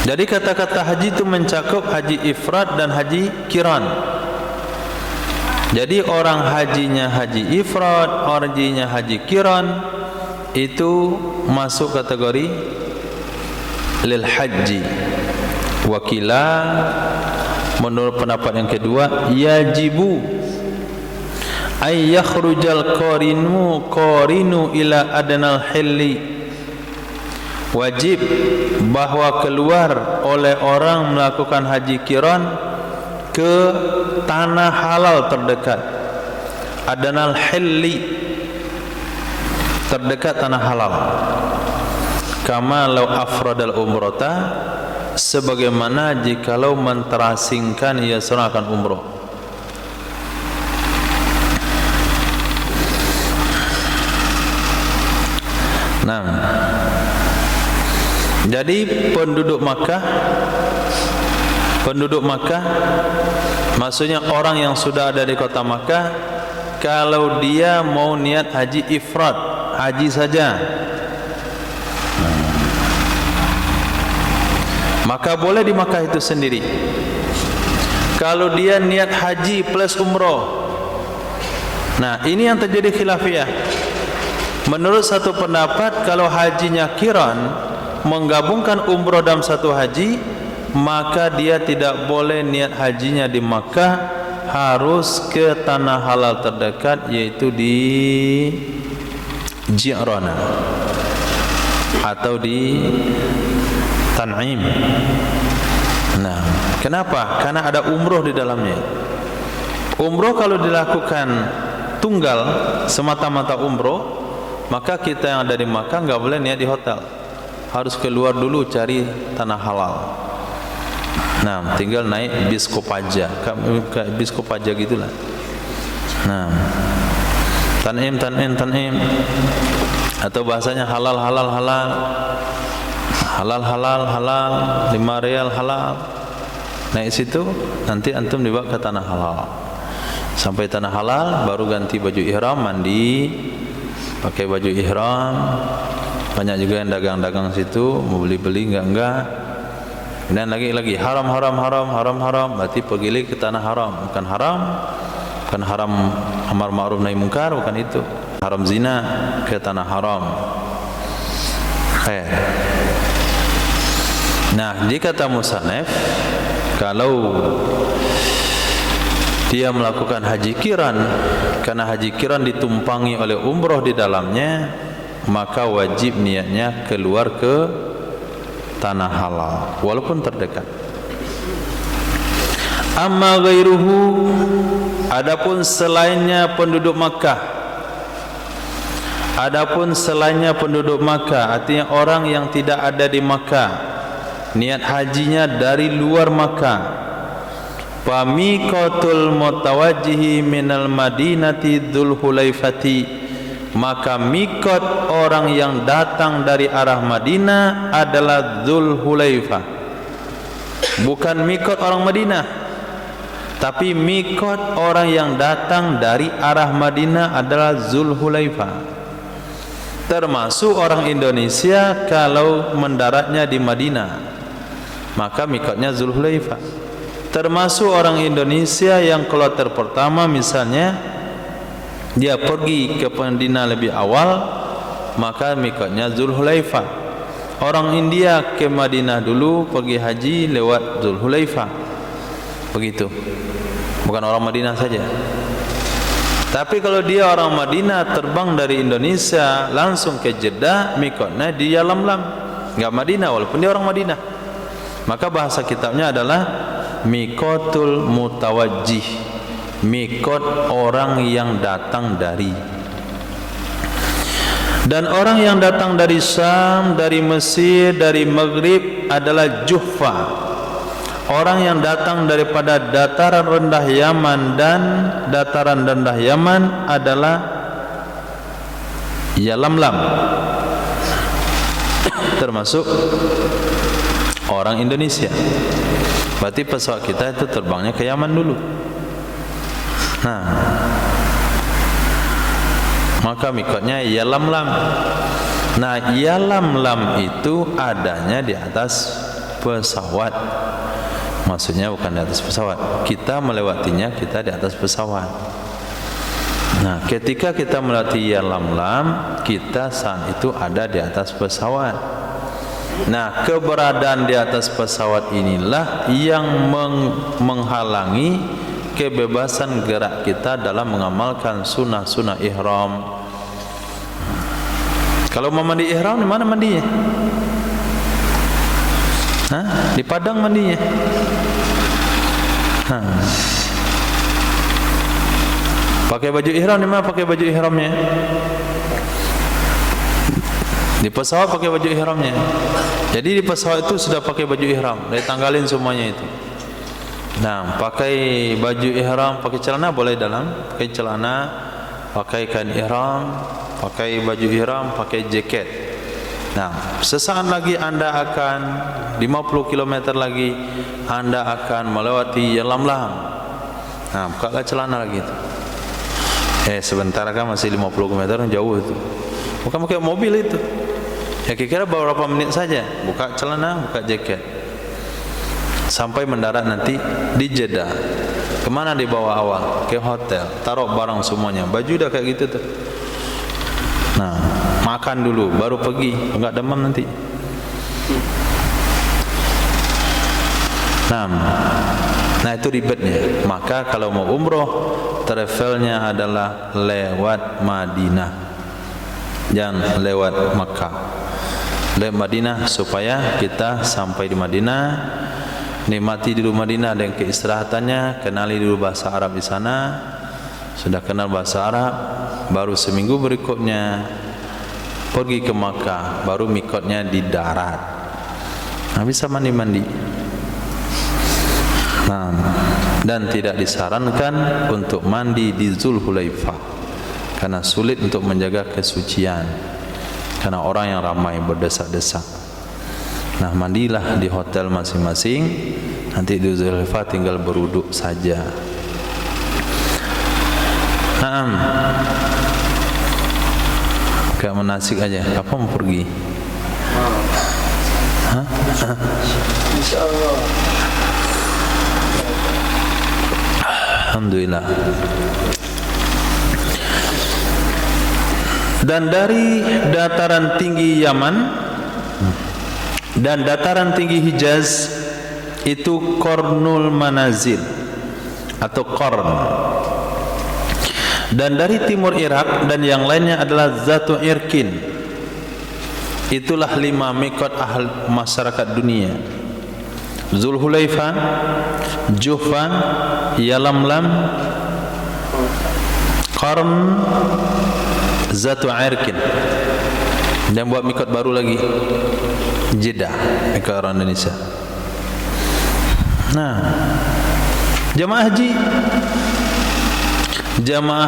Jadi kata-kata haji itu mencakup haji ifrad dan haji qiran. Jadi orang hajinya haji ifrad, hajinya haji qiran itu masuk kategori lil haji. Wakila menurut pendapat yang kedua, yajibu ay yakhrujal qarinu ila adnal hilli. Wajib bahwa keluar oleh orang melakukan haji qiran ke tanah halal terdekat. Adnal hilli, terdekat tanah halal. Kama law afradal umrata, sebagaimana jikalau menterasingkan ia seorang akan umrah. Nah, jadi penduduk Makkah maksudnya orang yang sudah ada di kota Makkah, kalau dia mau niat haji ifrad, haji saja, maka boleh di Makkah itu sendiri. Kalau dia niat haji plus umroh, nah ini yang terjadi khilafiyah. Menurut satu pendapat, kalau hajinya qiran, menggabungkan umroh dalam satu haji, maka dia tidak boleh niat hajinya di Makkah, harus ke tanah halal terdekat, yaitu di Ji'rana atau di Tan'im. Nah, kenapa? Karena ada umroh di dalamnya. Umroh kalau dilakukan tunggal, semata-mata umroh, maka kita yang ada di Makkah nggak boleh niat di hotel, harus keluar dulu cari tanah halal. Nah, tinggal naik bis Kopaja, kayak bis Kopaja gitulah. Nah, Tan'im, atau bahasanya halal, 5 rial halal. Naik situ, nanti antum dibawa ke tanah halal. Sampai tanah halal, baru ganti baju ihram, mandi, pakai baju ihram. Banyak juga yang dagang-dagang situ, mau beli-beli enggak. Dan lagi haram, berarti pergi ke tanah haram. Bukan haram amar ma'ruf nahi munkar, bukan itu. Haram zina, ke tanah haram. Nah, jika kata musannaf, kalau dia melakukan haji qiran, karena haji qiran ditumpangi oleh umroh di dalamnya, maka wajib niatnya keluar ke tanah halal walaupun terdekat. Amma ghairuhu, adapun selainnya penduduk Makkah, artinya orang yang tidak ada di Makkah, niat hajinya dari luar Makkah, famiqatul mutawajjihi minal madinati dzul hulaifati, maka mikot orang yang datang dari arah Madinah adalah Dzul Hulaifah. Bukan mikot orang Madinah, tapi mikot orang yang datang dari arah Madinah adalah Dzul Hulaifah. Termasuk orang Indonesia kalau mendaratnya di Madinah, maka mikotnya Dzul Hulaifah. Termasuk orang Indonesia yang kloter pertama misalnya dia pergi ke Madinah lebih awal, maka mikotnya Dzul Hulaifah. Orang India ke Madinah dulu, pergi haji lewat Dzul Hulaifah. Begitu. Bukan orang Madinah saja. Tapi kalau dia orang Madinah terbang dari Indonesia langsung ke Jeddah, mikotnya di Yalamlam, enggak Madinah walaupun dia orang Madinah. Maka bahasa kitabnya adalah mikotul mutawajjih, mikot orang yang datang dari. Dan orang yang datang dari Syam, dari Mesir, dari Maghrib adalah Juhfa. Orang yang datang daripada dataran rendah Yaman dan dataran rendah Yaman adalah Yalamlam, termasuk orang Indonesia. Berarti pesawat kita itu terbangnya ke Yaman dulu. Nah, maka mikotnya Yalamlam. Nah, Yalamlam itu adanya di atas pesawat. Maksudnya bukan di atas pesawat, kita melewatinya, kita di atas pesawat. Nah, ketika kita melewati Yalamlam, kita saat itu ada di atas pesawat. Nah, keberadaan di atas pesawat inilah yang menghalangi kebebasan gerak kita dalam mengamalkan sunnah-sunnah ihram. Kalau mau mandi ihram, di mana mandinya? Hah? Di Padang mandinya. Pakai baju ihram, di mana pakai baju ihramnya? Di pesawat pakai baju ihramnya. Jadi di pesawat itu sudah pakai baju ihram, ditanggalin semuanya itu. Nah, pakai baju ihram, pakai celana boleh dalam, pakai celana, pakai kain ihram, pakai baju ihram, pakai jaket. Nah, sesaat lagi Anda akan 50 km lagi Anda akan melewati Yalamlam. Nah, bukalah celana lagi itu. Sebentar kan masih 50 km jauh itu. Bukan pakai mobil itu. Ya kira-kira beberapa menit saja. Buka celana, buka jaket. Sampai mendarat nanti di Jeddah. Kemana dibawa awal? Ke hotel. Taruh barang semuanya. Baju udah kayak gitu tuh. Nah, makan dulu baru pergi, enggak demam nanti. Nah itu ribetnya. Maka kalau mau umroh, travelnya adalah lewat Madinah, jangan lewat Makkah. Lewat Madinah supaya kita sampai di Madinah, nikmati dulu Madinah dan keistirahatannya, kenali dulu bahasa Arab di sana. Sudah kenal bahasa Arab, baru seminggu berikutnya pergi ke Makkah, baru mikotnya di darat. Nah, bisa mandi-mandi. Nah, dan tidak disarankan untuk mandi di Zulhulaifah karena sulit untuk menjaga kesucian, karena orang yang ramai berdesak-desak. Nah, mandilah di hotel masing-masing. Nanti di Zulhulaifah tinggal berwuduk saja. Kayak menasik aja. Apa mau pergi? Insyaallah. Alhamdulillah. Dan dari dataran tinggi Yaman dan dataran tinggi Hijaz itu Qarnul Manazil atau Qarn. Dan dari timur Irak dan yang lainnya adalah Zatu Irkin. Itulah 5 mikot ahli masyarakat dunia: Zulhulaifah, Juhfa, Yalamlam, Qarn, Zatu Irkin. Dan buat mikot baru lagi, Jeddah, mikot orang Indonesia. Nah, jamaah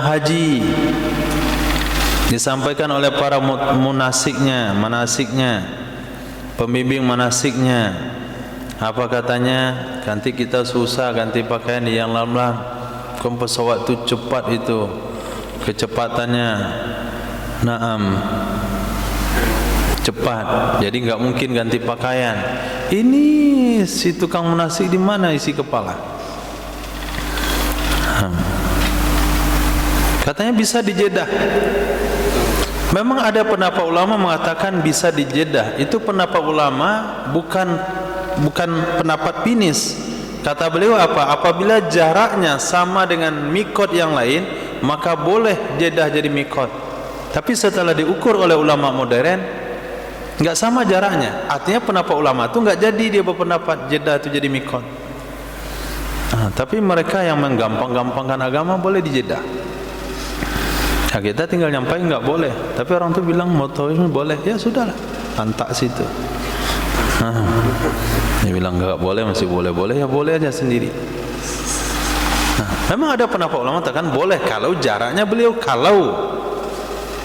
haji disampaikan oleh para manasiknya, pembimbing manasiknya. Apa katanya? Ganti kita susah ganti pakaian yang lam-lam. Pesawat itu cepat itu, kecepatannya cepat. Jadi enggak mungkin ganti pakaian. Ini si tukang manasik di mana isi kepala? Katanya bisa di Jeddah. Memang ada pendapat ulama mengatakan bisa di Jeddah. Itu pendapat ulama, bukan pendapat finis. Kata beliau apa? Apabila jaraknya sama dengan mikot yang lain, maka boleh Jeddah jadi mikot. Tapi setelah diukur oleh ulama modern, nggak sama jaraknya. Artinya pendapat ulama itu nggak jadi dia berpendapat Jeddah itu jadi mikot. Tapi mereka yang menggampang-gampangkan agama boleh di Jeddah. Nah, kita tinggal nyampain nggak boleh. Tapi orang tu bilang mau tawaf boleh, ya sudahlah, antak situ. Dia bilang nggak boleh, masih boleh, ya boleh aja sendiri. Memang ada pendapat ulama katakan boleh kalau jaraknya beliau kalau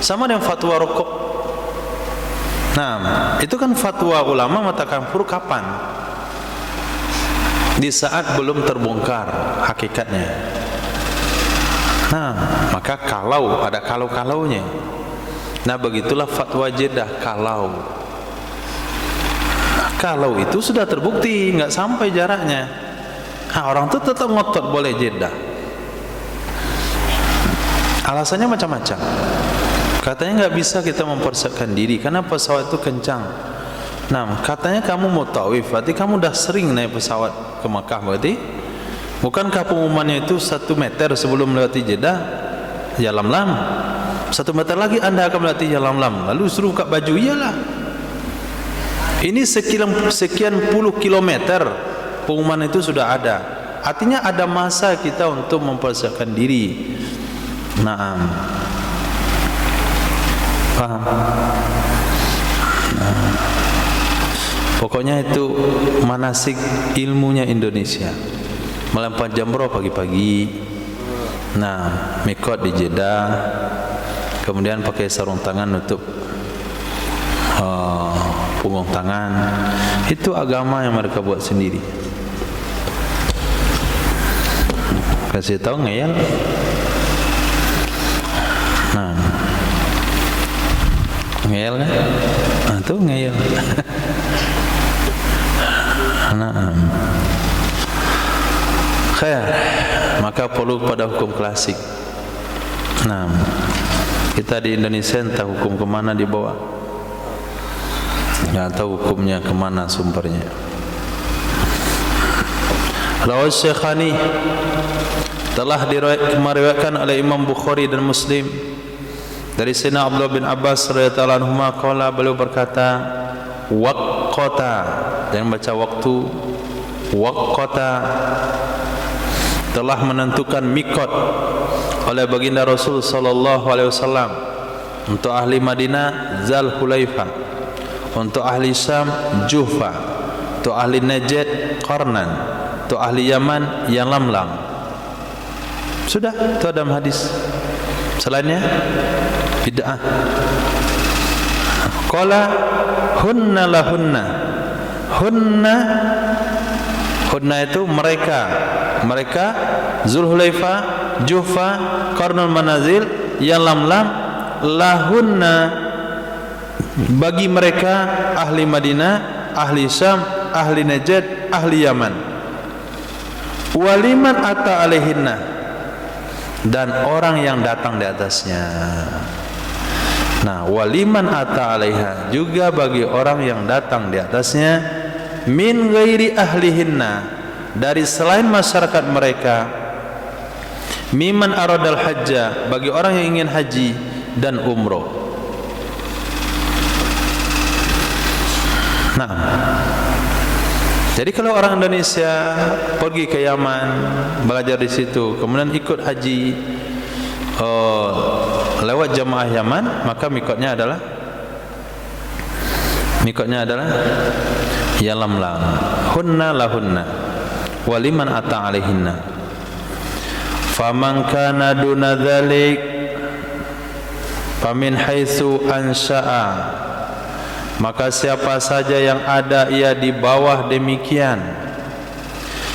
sama dengan fatwa rokok. Nah, itu kan fatwa ulama mengatakan fur kapan? Di saat belum terbongkar hakikatnya. Nah, maka kalau ada kalau-kalaunya. Nah, begitulah fatwa Jeddah kalau. Kalau itu sudah terbukti nggak sampai jaraknya. Orang itu tetap ngotot boleh Jeddah. Alasannya macam-macam. Katanya nggak bisa kita mempersiapkan diri karena pesawat itu kencang. Nah, katanya kamu mau tawaf, berarti kamu dah sering naik pesawat ke Makkah berarti. Bukankah pengumumannya itu 1 meter sebelum melewati Jeddah, ya lam-lam. 1 meter lagi anda akan melewati ya lam-lam. Lalu suruh buka baju, iyalah. Ini sekian puluh kilometer pengumuman itu sudah ada. Artinya ada masa kita untuk mempersiapkan diri. Nah, paham? Pokoknya itu manasik ilmunya Indonesia. Melempar jamroh pagi-pagi. Nah, mikot di Jeddah. Kemudian pakai sarung tangan nutup punggung tangan. Itu agama yang mereka buat sendiri. Kasih tahu ngeyel. Nah, ngeyel kan? Tuh ngeyel. Nah, khair. Maka perlu pada hukum klasik. Nah, kita di Indonesia entah hukum kemana dibawa, nggak tahu hukumnya kemana sumbernya. Rawat Syekhani telah diriwayatkan oleh Imam Bukhari dan Muslim dari Sayyidina Abdullah bin Abbas radhiyallahu anhu qala, beliau berkata, waqata, yang baca waktu, waqata, telah menentukan mikot oleh baginda Rasul sallallahu alaihi wasallam untuk ahli Madinah Zulhulaifah, untuk ahli Syam Juhfa, untuk ahli Najd Qarnan, untuk ahli Yaman Yalamlam. Sudah, itu ada hadis. Selainnya bid'ah. Qala hunna lahunna. Hunna itu mereka Zulhulaifah, Juhfa, Qarnul Manazil, Yalamlam, lahunna, bagi mereka ahli Madinah, ahli Syam, ahli Najd, ahli Yaman. Waliman ata alaihinna, dan orang yang datang di atasnya. Nah, waliman ata alaiha, juga bagi orang yang datang di atasnya, min ghairi ahlihinna, dari selain masyarakat mereka, miman aradal hajja, bagi orang yang ingin haji dan umroh. Nah, jadi kalau orang Indonesia pergi ke Yaman, belajar di situ, kemudian ikut haji lewat jamaah Yaman, maka mikotnya adalah Yalamlam. Hunna lahunna waliman ata alaihinna. Faman kana duna dzalik famin haitsu ansha'a, maka siapa saja yang ada ia di bawah demikian,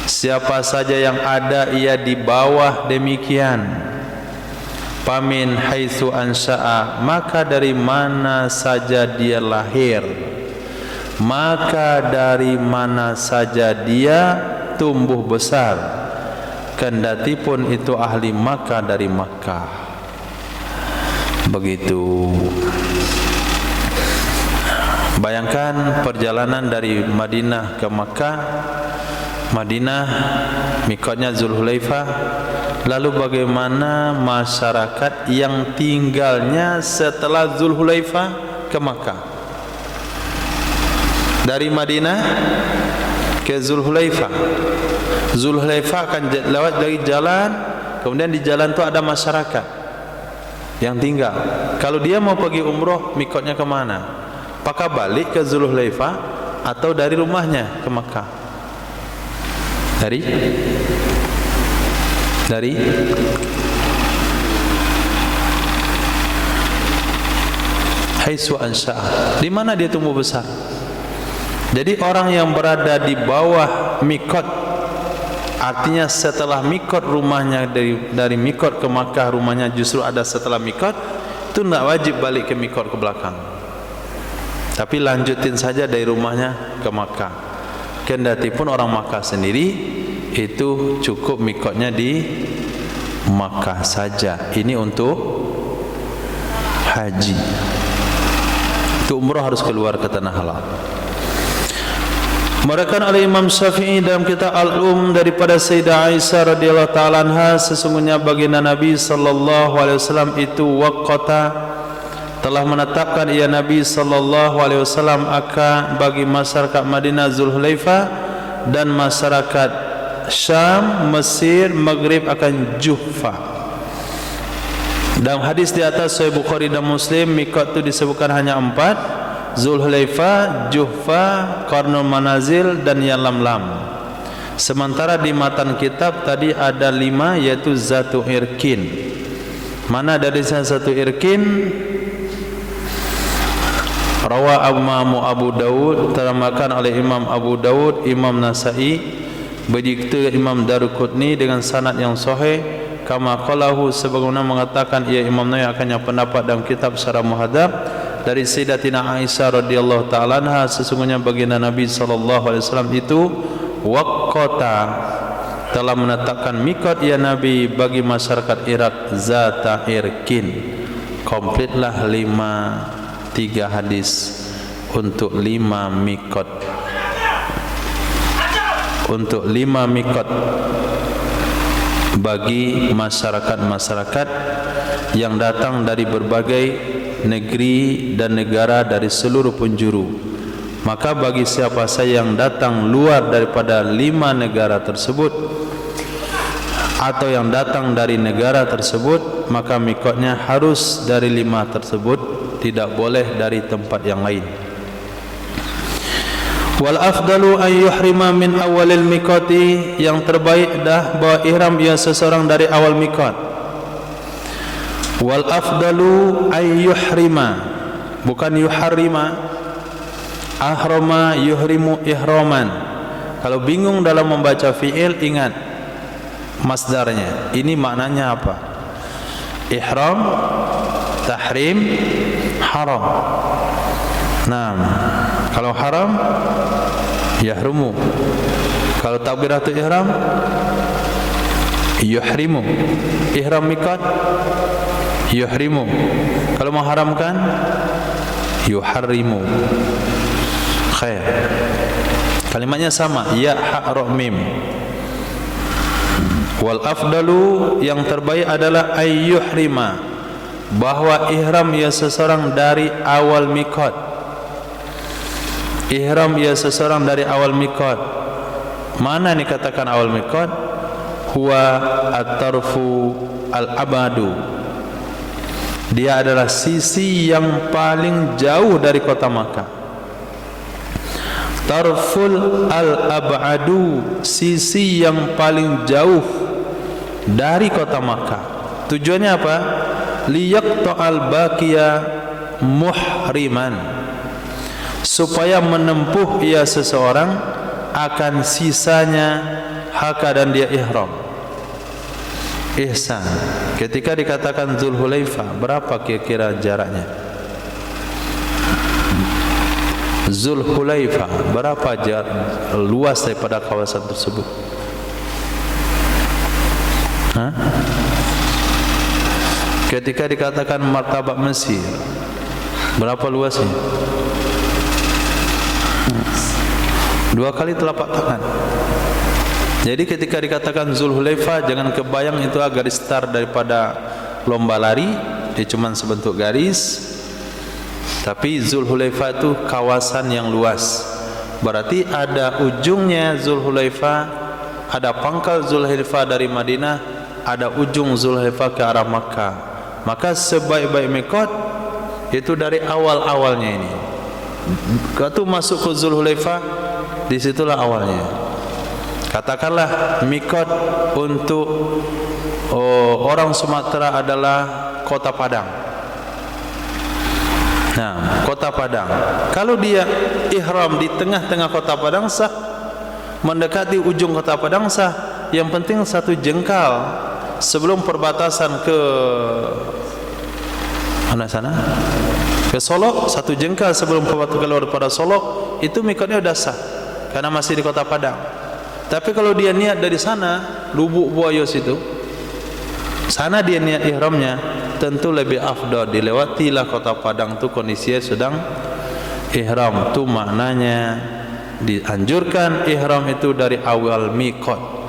siapa saja yang ada ia di bawah demikian. Famin haitsu ansha'a, maka dari mana saja dia lahir, maka dari mana saja dia tumbuh besar, kendati pun itu ahli Makkah dari Makkah. Begitu. Bayangkan perjalanan dari Madinah ke Makkah. Madinah mikotnya Zulhulaifah, Lalu bagaimana masyarakat yang tinggalnya setelah Zulhulaifah ke Makkah? Dari Madinah ke Zulhulaifah. Zulhulaifah akan lewat dari jalan, kemudian di jalan itu ada masyarakat yang tinggal. Kalau dia mau pergi umroh, mikotnya ke mana? Apakah balik ke Zulhulaifah atau dari rumahnya ke Makkah? Dari haitsu ansha'a, di mana dia tumbuh besar. Jadi orang yang berada di bawah mikot, artinya setelah mikot rumahnya, dari mikot ke Makkah rumahnya justru ada setelah mikot, itu tidak wajib balik ke mikot ke belakang, tapi lanjutin saja dari rumahnya ke Makkah. Kendati pun orang Makkah sendiri itu cukup mikotnya di Makkah saja. Ini untuk haji. Untuk umrah harus keluar ke tanah halal. Meriwayatkan oleh Imam Syafi'i dalam kitab Al-Um daripada Sayyidah Aisyah radhiyallahu taala anha, sesungguhnya baginda Nabi sallallahu alaihi wasallam itu waqata, telah menetapkan ia Nabi sallallahu alaihi wasallam akan bagi masyarakat Madinah Zulhulaifah dan masyarakat Syam, Mesir, Maghrib akan Juhfa. Dalam hadis di atas Sahih Bukhari dan Muslim, mikot itu disebutkan hanya 4: Zulhulaifah, Juhfa, Qarnul Manazil dan Yalamlam. Sementara di matan kitab tadi ada 5, yaitu Zatu Irkin. Mana dari Zatu Irkin? Rawa Abu Dawud, teramakan oleh Imam Abu Dawud, Imam Nasai, begitu Imam Daruqutni dengan sanad yang sahih. Kama qalahu, sebagaimana mengatakan ia Imam Nawawi akannya pendapat dalam kitab Syarah Muhadzab dari Sayyidatina Aisyah radhiyallahu taala anha, sesungguhnya baginda Nabi sallallahu alaihi wasallam itu waqata, telah menetapkan mikot ya Nabi bagi masyarakat Irak Zata Irkin. Komplitlah 3 hadis untuk 5 mikot, untuk 5 mikot bagi masyarakat-masyarakat yang datang dari berbagai negeri dan negara dari seluruh penjuru. Maka bagi siapa saja yang datang luar daripada 5 negara tersebut atau yang datang dari negara tersebut, maka mikotnya harus dari 5 tersebut, tidak boleh dari tempat yang lain. Wal afdalu an yuhrima min awalil mikoti, yang terbaik dah bawa ihram ia seseorang dari awal mikot. Wal afdalu an yuhrima, bukan yuharrima. Ahrama yuhrimu ihraman. Kalau bingung dalam membaca fi'il, ingat masdarnya. Ini maknanya apa? Ihram, tahrim, haram. Nah, kalau haram yahrumu, kalau takbiratul ihram yuhrimu, ihram miqat yuhrimu, kalau mengharamkan yuharrimu. Khair, kalimatnya sama, ya ha ra mim. Wal afdalu, yang terbaik adalah ayyuhrima, bahwa ihram ya seseorang dari awal miqat. Ihram ia seseorang dari awal mikot. Mana ini katakan awal mikot? Huwa at-tarfu al-abadu, dia adalah sisi yang paling jauh dari kota Makkah. Tarful al-abadu, sisi yang paling jauh dari kota Makkah. Tujuannya apa? Liyaqta'al baqiya muhriman, supaya menempuh ia seseorang akan sisanya haka dan dia ihram. Ihsan, ketika dikatakan Zulhulaifah, berapa kira-kira jaraknya? Zulhulaifah berapa luas daripada kawasan tersebut? Ketika dikatakan martabat Mesir, berapa luasnya? 2 kali telapak tangan. Jadi ketika dikatakan Zulhulaifah, jangan kebayang itu garis start daripada lomba lari, dia cuma sebentuk garis. Tapi Zulhulaifah itu kawasan yang luas. Berarti ada ujungnya Zulhulaifah, ada pangkal Zulhulaifah dari Madinah, ada ujung Zulhulaifah ke arah Makkah. Maka sebaik-baik mikot itu dari awal-awalnya ini. Kalau masuk ke Zulhulaifah, disitulah awalnya. Katakanlah mikot untuk orang Sumatera adalah Kota Padang. Nah, Kota Padang. Kalau dia ihram di tengah-tengah Kota Padang sah, mendekati ujung Kota Padang sah. Yang penting satu jengkal sebelum perbatasan ke mana sana? Ke Solok, satu jengkal sebelum perbatasan keluar pada Solok, itu mikotnya sudah sah karena masih di Kota Padang. Tapi kalau dia niat dari sana, Lubuk Buaya situ, sana dia niat ihramnya, tentu lebih afdal dilewatilah Kota Padang tu kondisinya sedang ihram. Tu maknanya dianjurkan ihram itu dari awal mikot.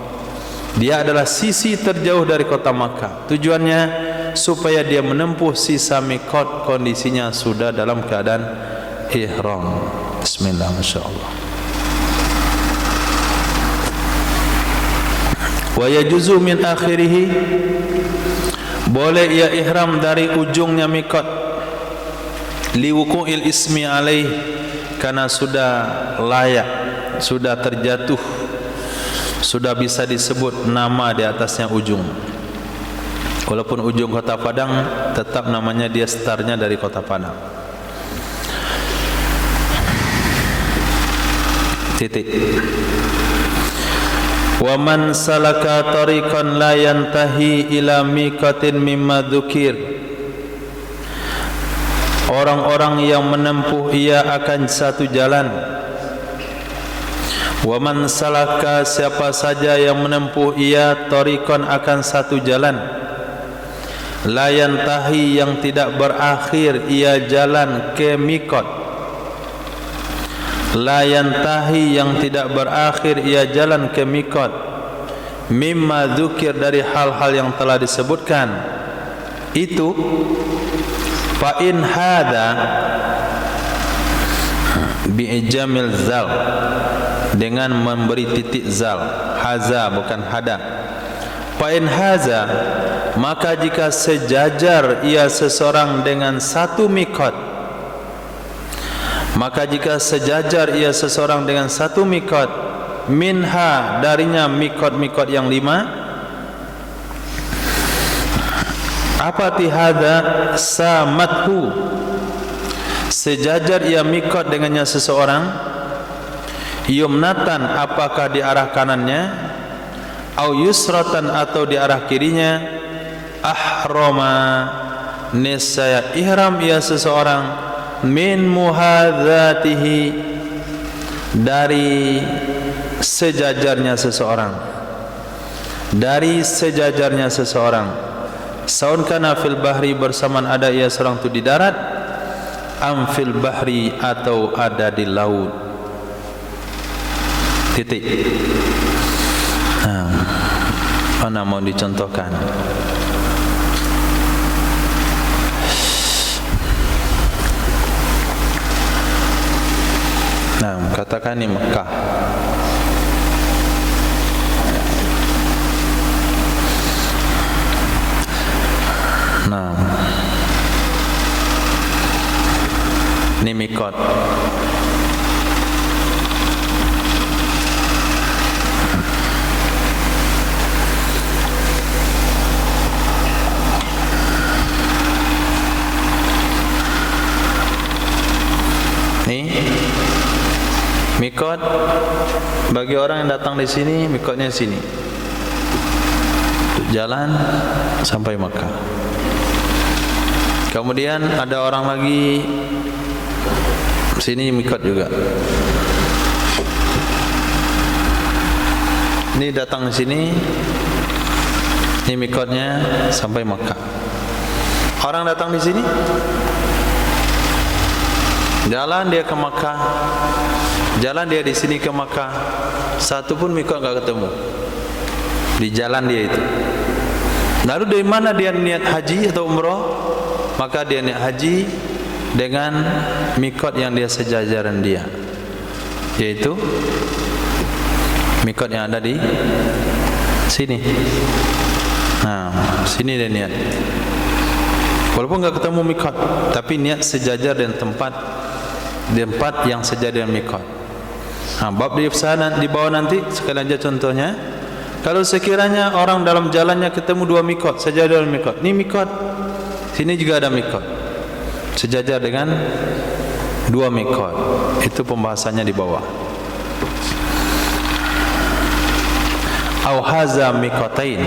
Dia adalah sisi terjauh dari Kota Makkah. Tujuannya supaya dia menempuh sisa mikot kondisinya sudah dalam keadaan ihram. Bismillah, masyaallah. Wa yajuzu min akhirih, boleh ia ihram dari ujungnya mikot, liwuqu'il ismi alaih, karena sudah layak, sudah terjatuh, sudah bisa disebut nama di atasnya ujung. Walaupun ujung Kota Padang, tetap namanya dia startnya dari Kota Padang. Titik. Wa man salaka tariqan la yantahi ila miqatin mimma dzukir, orang-orang yang menempuh ia akan satu jalan. Wa man salaka, siapa saja yang menempuh ia tariqan akan satu jalan, la yantahi yang tidak berakhir ia jalan ke miqat, la yantahi yang tidak berakhir ia jalan ke mikot, mimma dzukir dari hal-hal yang telah disebutkan itu, fa in hada bi'ijamil zal, dengan memberi titik zal, haza bukan hada. Fa in haza, maka jika sejajar ia seseorang dengan satu mikot, maka jika sejajar ia seseorang dengan satu mikot, minha darinya mikot-mikot yang 5, apa tihada samathu, sejajar ia mikot dengannya seseorang, yumnatan apakah di arah kanannya, au yusratan atau di arah kirinya, ahrama nisaya ihram ia seseorang, min muhadzatihi dari sejajarnya seseorang, dari sejajarnya seseorang, saun kana fil bahri, bersamaan ada ia seorang itu di darat, am fil bahri atau ada di laut. Titik. Mana mau dicontohkan? Nah, katakan ini Mekah. Nah, ini mikot. Mikot bagi orang yang datang di sini, mikotnya sini, jalan sampai Makkah. Kemudian ada orang lagi sini mikot juga. Ini datang di sini, ini mikotnya sampai Makkah. Orang datang di sini, jalan dia ke Makkah, jalan dia di sini ke Makkah, satu pun mikot enggak ketemu. di jalan dia itu. Lalu dari mana dia niat haji atau umrah? Maka dia niat haji dengan mikot yang dia sejajaran dia, yaitu mikot yang ada di sini. Nah, sini dia niat. Walaupun enggak ketemu mikot, tapi niat sejajar dengan tempat yang sejajar dengan mikot. Nah, bab di sana di bawah nanti sekali aja contohnya. Kalau sekiranya orang dalam jalannya ketemu dua mikot, sejajar dengan mikot. Ini mikot, sini juga ada mikot, sejajar dengan dua mikot. Itu pembahasannya di bawah. Au haza mikotain,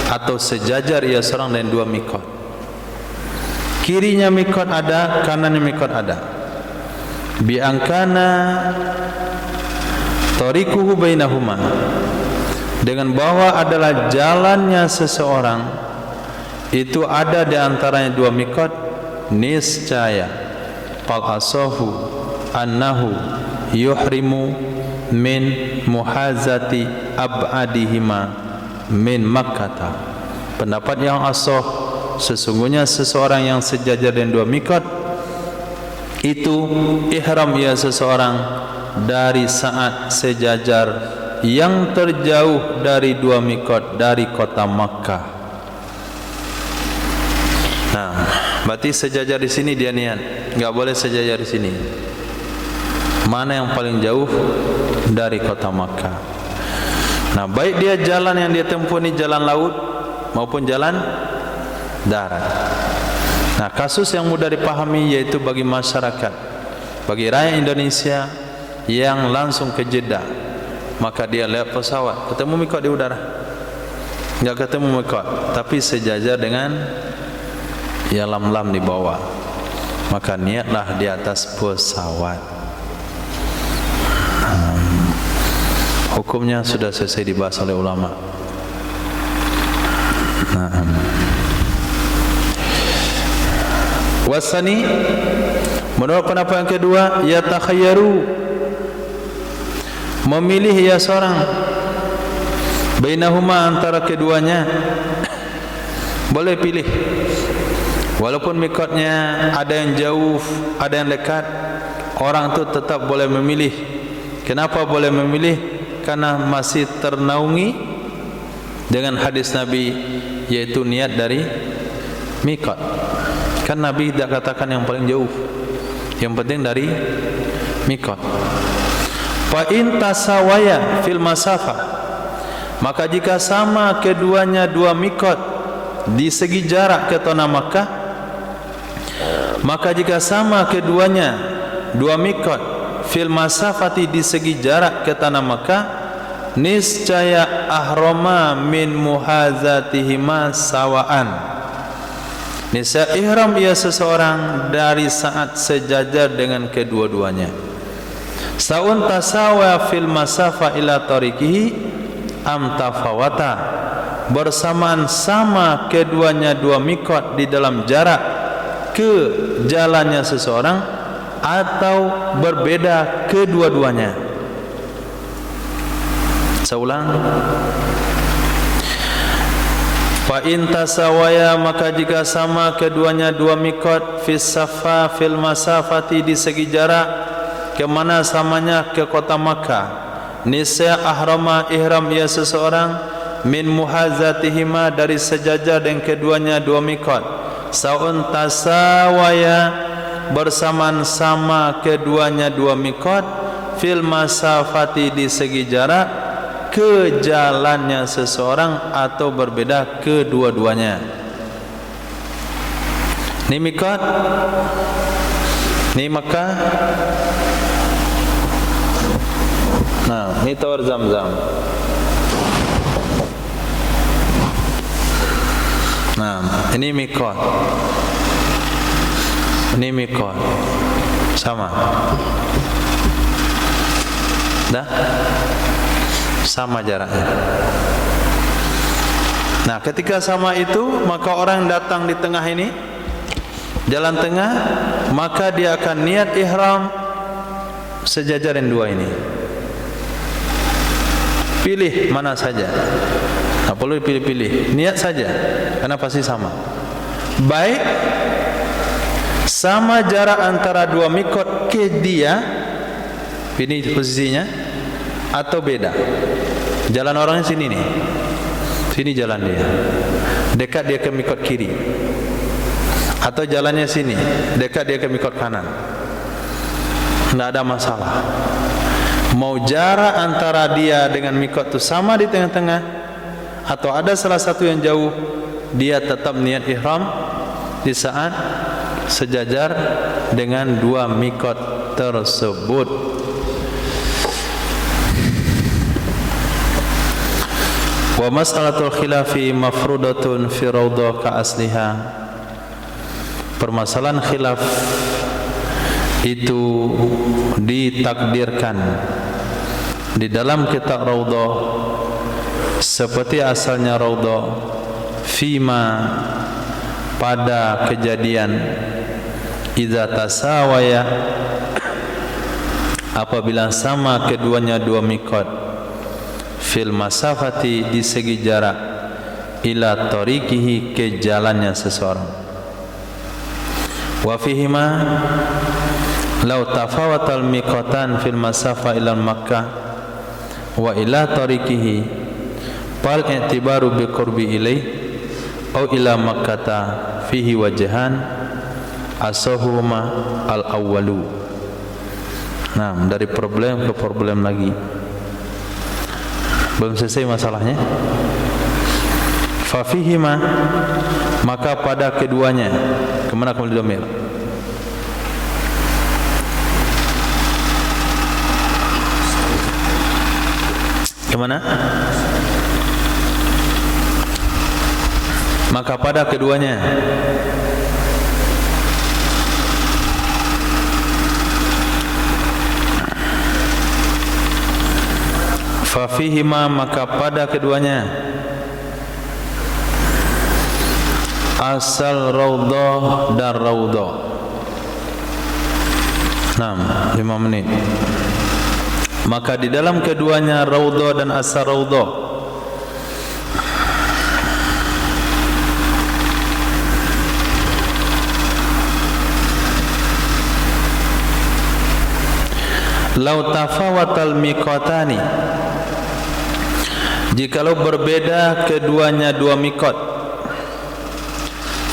atau sejajar ia seorang dengan dua mikot. Kirinya mikot ada, kanannya mikot ada. Bi angkana tariquhu bainahuma, dengan bahwa adalah jalannya seseorang itu ada di antaranya dua mikot, niscaya fal asahu annahu yuhrimu min muhazati ab'adihima min Makkah. Pendapat yang asah, sesungguhnya seseorang yang sejajar dengan dua mikot itu ihram ia seseorang dari saat sejajar yang terjauh dari dua mikot dari kota Makkah. Nah, berarti sejajar di sini dia niat, enggak boleh sejajar di sini. Mana yang paling jauh dari kota Makkah? Nah, baik dia jalan yang dia tempuh ini jalan laut maupun jalan darat. Nah, kasus yang mudah dipahami yaitu bagi masyarakat, bagi rakyat Indonesia yang langsung ke Jeddah, maka dia lihat pesawat, ketemu mikot di udara, enggak ketemu mikot, tapi sejajar dengan ya lam-lam di bawah, maka niatlah di atas pesawat. Hukumnya sudah selesai dibahas oleh ulama. Wasani, menurut pendapat yang kedua, ya takhayyaru, memilih ya seorang bainahuma, antara keduanya. Boleh pilih, walaupun mikotnya ada yang jauh, ada yang dekat, orang itu tetap boleh memilih. Kenapa boleh memilih? Karena masih ternaungi dengan hadis Nabi, yaitu niat dari mikot. Kan Nabi tidak katakan yang paling jauh, yang penting dari mikot. Fa in tasawaya fil masafah, maka jika sama keduanya dua mikot di segi jarak ke tanah Makkah, maka jika sama keduanya dua mikot fil masafati di segi jarak ke tanah Makkah, niscaya ahrama min muhazatihima sawaan, niscaya ihram ia seseorang dari saat sejajar dengan kedua-duanya. Saun tasawa fil masafa ila tariqihi am tafawata, bersamaan sama keduanya dua mikot di dalam jarak ke jalannya seseorang, atau berbeda kedua-duanya. Seulang. Fa in tasawaya, maka jika sama keduanya dua mikot fis safa fil masafati di segi jarak, kemana samanya? Ke kota Makkah. Nisya ahrama ihram ia seseorang min muhazatihima, dari sejajar dengan keduanya dua mikot. Saun tasawaya, bersamaan sama keduanya dua mikot fil masafati di segi jarak ke jalannya seseorang, atau berbeda kedua-duanya. Ini mikot, ini Makkah. Nah, ini Tawar Zamzam. Nah, ini mikot, ini mikot, sama. Dah? Sama jaraknya. Nah, ketika sama itu, maka orang datang di tengah ini, jalan tengah, maka dia akan niat ihram sejajaran dua ini. Pilih mana saja. Tak perlu dipilih-pilih, niat saja, karena pasti sama. Baik sama jarak antara dua mikot ke dia, ini posisinya, atau beda. Jalan orangnya sini nih, sini jalan dia, dekat dia ke mikot kiri, atau jalannya sini, dekat dia ke mikot kanan. Tidak ada masalah. Mau jarak antara dia dengan mikot itu sama di tengah-tengah, atau ada salah satu yang jauh, dia tetap niat ihram di saat sejajar dengan dua mikot tersebut. Wa mas'alatul khilafi mafrudatun fi raudhah ka asliha. Permasalahan khilaf itu ditakdirkan di dalam kitab raudhah seperti asalnya raudhah, fima pada kejadian idza tasawaya apabila sama keduanya dua mikot fil masafati di segi jarak ila tariqihi ke jalannya seseorang. Wa fihima law tafawatal miqatan fil masafa ila Makkah wa ila tariqihi fal i'tibaru bi qurbi ilaih au ila Makkata fihi wajhan asahuhuma al awwalu. Nah, dari problem ke problem lagi. Belum selesai masalahnya. Fa fihima, maka pada keduanya. Kemana kembali domir? Kemana? Maka pada keduanya fafihima, maka pada keduanya asal raudhah dan raudhah. 5 menit. Maka di dalam keduanya raudhah dan asal raudhah lau tafawatal miqatani, jikalau berbeda keduanya dua mikot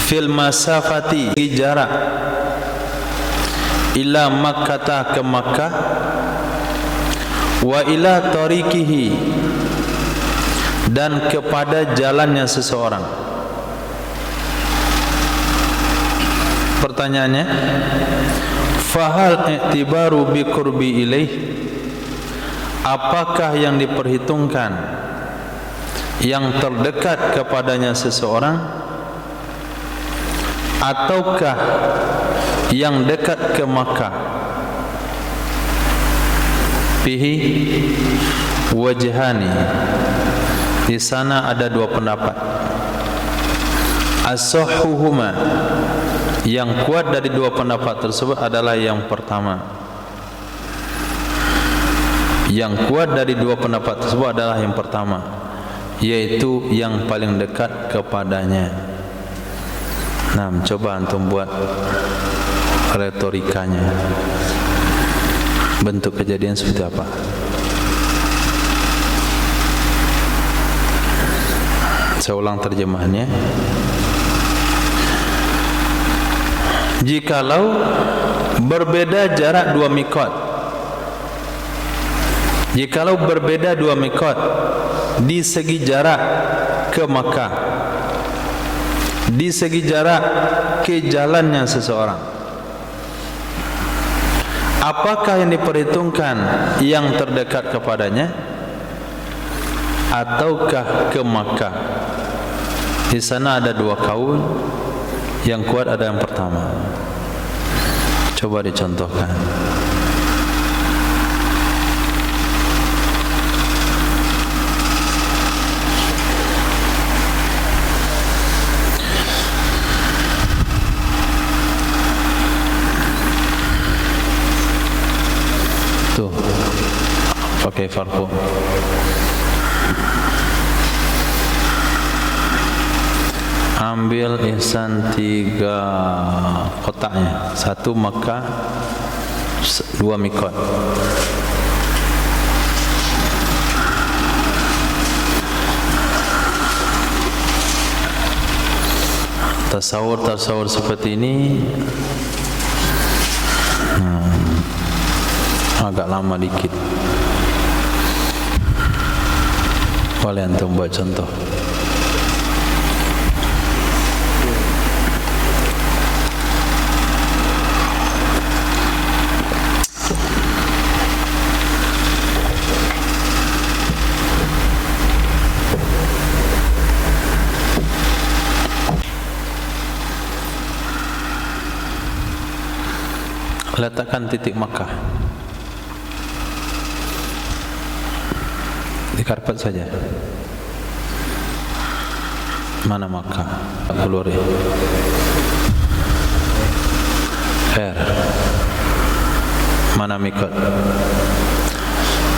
fil masafati jarak ila Makkah ke Makkah wa ila tariqihi dan kepada jalannya seseorang. Pertanyaannya, fahal i'tibaru bi qurbi ilaih, apakah yang diperhitungkan yang terdekat kepadanya seseorang ataukah yang dekat ke Makkah? Fihi wajhani, di sana ada dua pendapat. As-sahhuhuma, yang kuat dari dua pendapat tersebut adalah yang pertama. Yang kuat dari dua pendapat tersebut adalah yang pertama, yaitu yang paling dekat kepadanya. Coba antum buat retorikanya. Bentuk kejadian seperti apa? Saya ulang terjemahannya. Jikalau berbeda jarak dua mikot, jikalau berbeda dua mikot di segi jarak ke Makkah, di segi jarak ke jalannya seseorang, apakah yang diperhitungkan yang terdekat kepadanya ataukah ke Makkah? Di sana ada dua kaul. Yang kuat ada yang pertama. Coba dicontohkan. Tuh, pakai farqu. ambil ihsan 3 kotaknya. 1 Makkah, 2 mikot. Tasawur seperti ini agak lama dikit. Boleh antum buat contoh. Letakkan titik Makkah di karpet saja. Mana Makkah? Keluar ya. Fair. Mana mikot?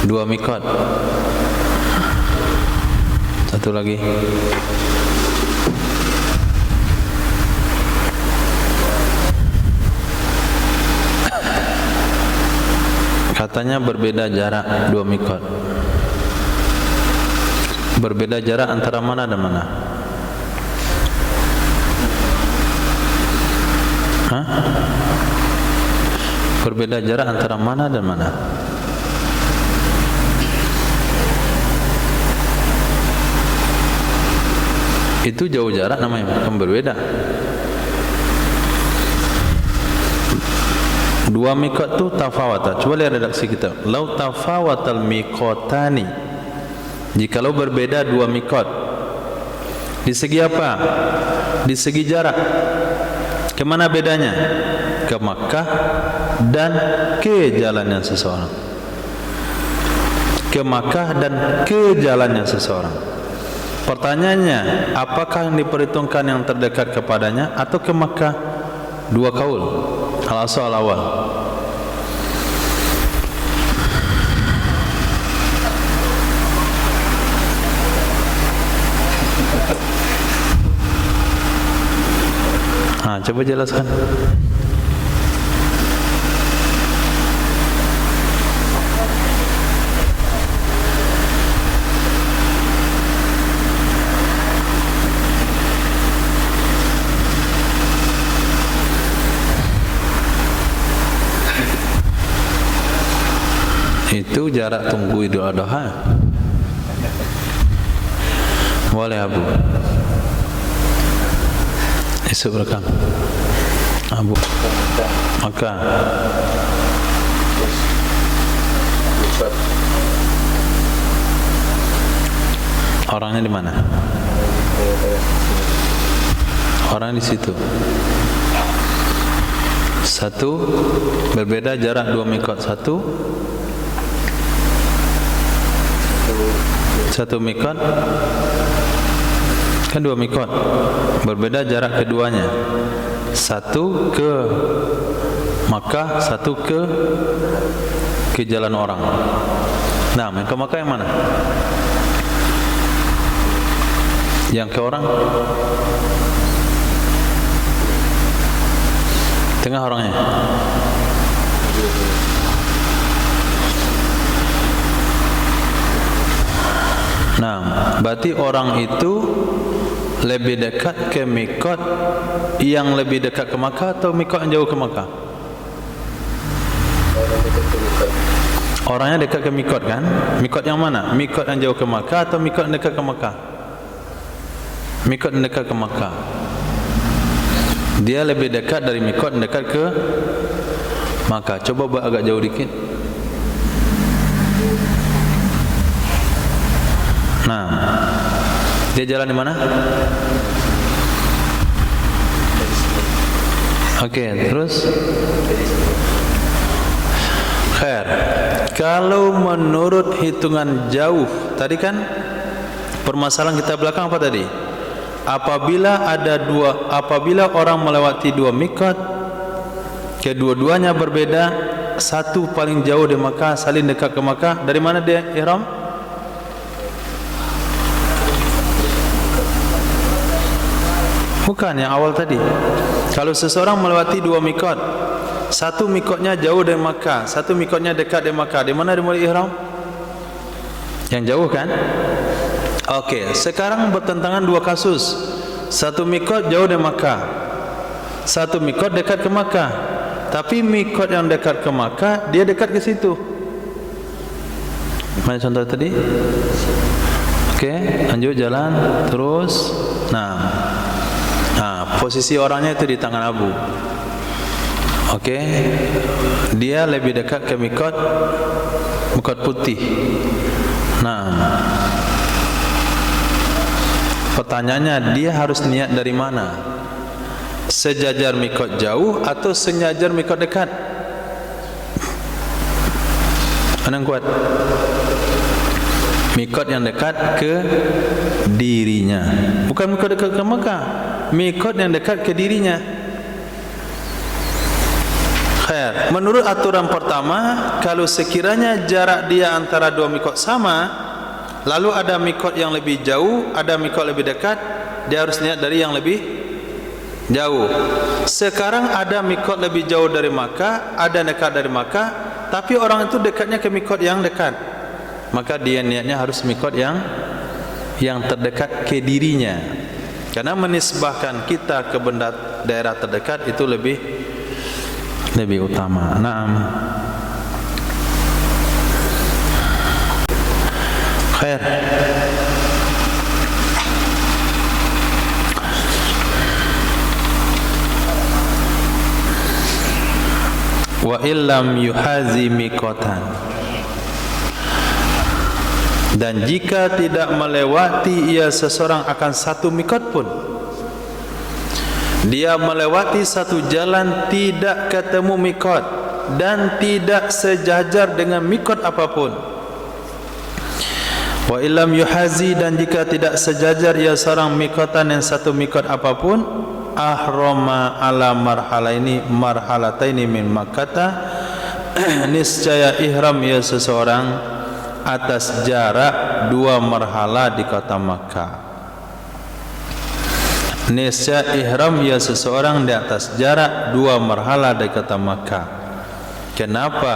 2 mikot. 1 lagi. Katanya berbeda jarak 2 mikot. Berbeda jarak antara mana dan mana? Hah? Berbeda jarak antara mana dan mana? Itu jauh jarak namanya, bukan berbeda. 2 mikot tu tafawata. Coba lihat redaksi kita. Lau tafawatal mikotani. Jikalau berbeda 2 mikot. Di segi apa? Di segi jarak. Kemana bedanya? Ke Makkah dan ke jalannya seseorang. Ke Makkah dan ke jalannya seseorang. Pertanyaannya, apakah yang diperhitungkan yang terdekat kepadanya atau ke Makkah? 2 kaul. Al-asal awal. Coba jelaskan. Itu jarak tunggu Idul Adha. Boleh Abu. Esok rekam Abu maka orangnya di mana? Orang di situ. 1 berbeda jarak 2 mikot. 1 mikot kan 2 mikot. Berbeda jarak keduanya. 1 ke Makkah, 1 ke jalan orang. Nah, yang ke Makkah yang mana? Yang ke orang? Tengah orangnya. Nah, berarti orang itu lebih dekat ke mikot yang lebih dekat ke Makkah atau mikot yang jauh ke Makkah? Orangnya dekat ke mikot kan? Mikot yang mana? Mikot yang jauh ke Makkah atau mikot yang dekat ke Makkah? Mikot yang dekat ke Makkah. Dia lebih dekat dari mikot yang dekat ke Makkah. Coba buat agak jauh dikit. Nah, dia jalan di mana? Okey, terus khair. Kalau menurut hitungan jauh, tadi kan permasalahan kita belakang apa tadi? Apabila orang melewati 2 mikot, kedua-duanya berbeda, 1 paling jauh di Makkah, saling dekat ke Makkah. Dari mana dia ihram? Bukan yang awal tadi. Kalau seseorang melewati dua mikot, satu mikotnya jauh dari Makkah, satu mikotnya dekat dari Makkah, di mana dia mulai ihram? Yang jauh kan? Okey, sekarang bertentangan dua kasus. Satu mikot jauh dari Makkah, satu mikot dekat ke Makkah. Tapi mikot yang dekat ke Makkah, dia dekat ke situ. Mana contoh tadi? Okey, lanjut jalan terus. Posisi orangnya itu di tangan Abu. Okey, dia lebih dekat ke mikot putih. Pertanyaannya, dia harus niat dari mana? Sejajar mikot jauh atau sejajar mikot dekat? Mana yang kuat? Mikot yang dekat ke dirinya, bukan mikot dekat ke Makkah. Mikot yang dekat ke dirinya. Khair. Menurut aturan pertama, kalau sekiranya jarak dia antara dua mikot sama, lalu ada mikot yang lebih jauh, ada mikot lebih dekat, dia harus niat dari yang lebih jauh. Sekarang ada mikot lebih jauh dari Makkah, ada dekat dari Makkah, tapi orang itu dekatnya ke mikot yang dekat, maka dia niatnya harus mikot yang terdekat ke dirinya, karena menisbahkan kita ke benda daerah terdekat itu lebih utama. Naam. Khair. Wa illam yuhazi miqatan, dan jika tidak melewati ia seseorang akan satu mikot pun, dia melewati satu jalan tidak ketemu mikot dan tidak sejajar dengan mikot apapun. Wa illam yuhazi, dan jika tidak sejajar ia seorang mikotan yang satu mikot apapun, ahrama ala marhalataini min Makkah, niscaya ihram ia seseorang atas jarak dua marhala di kota Makkah. Niscaya ihram ia seseorang di atas jarak dua marhala di kota Makkah. Kenapa?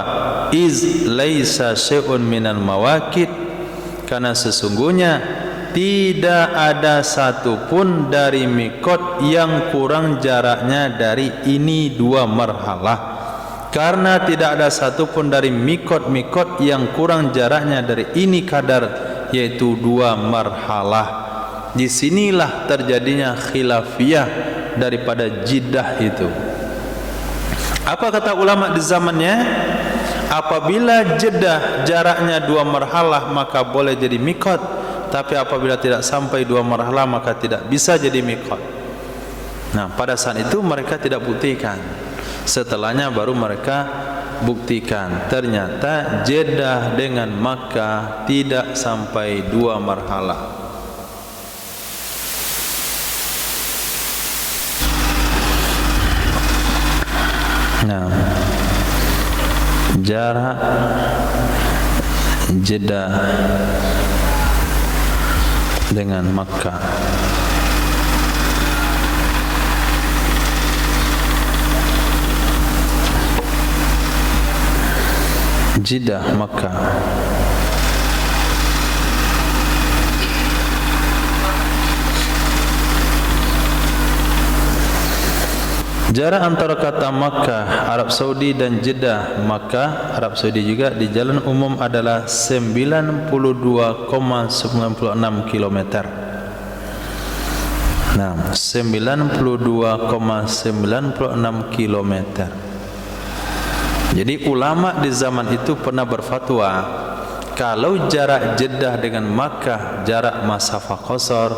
Iz laisa syai'un minal mawaqit, karena sesungguhnya tidak ada satu pun dari mikot yang kurang jaraknya dari ini dua marhalah. Karena tidak ada satu pun dari mikot-mikot yang kurang jaraknya dari ini kadar, yaitu dua marhalah. Di sinilah terjadinya khilafiyah daripada Jeddah itu. Apa kata ulama di zamannya? Apabila Jeddah jaraknya dua marhalah maka boleh jadi mikot, tapi apabila tidak sampai dua marhalah maka tidak bisa jadi mikot. Nah, pada saat itu mereka tidak buktikan. Setelahnya baru mereka buktikan. Ternyata Jeddah dengan Makkah tidak sampai dua marhalah. Nah, jarak Jeddah dengan Makkah Jeddah Makkah jarak antara kata Makkah Arab Saudi dan Jeddah Makkah Arab Saudi juga di jalan umum adalah 92,96 km. Nah, 92,96 km. Jadi ulama di zaman itu pernah berfatwa kalau jarak Jeddah dengan Makkah jarak masafah qasar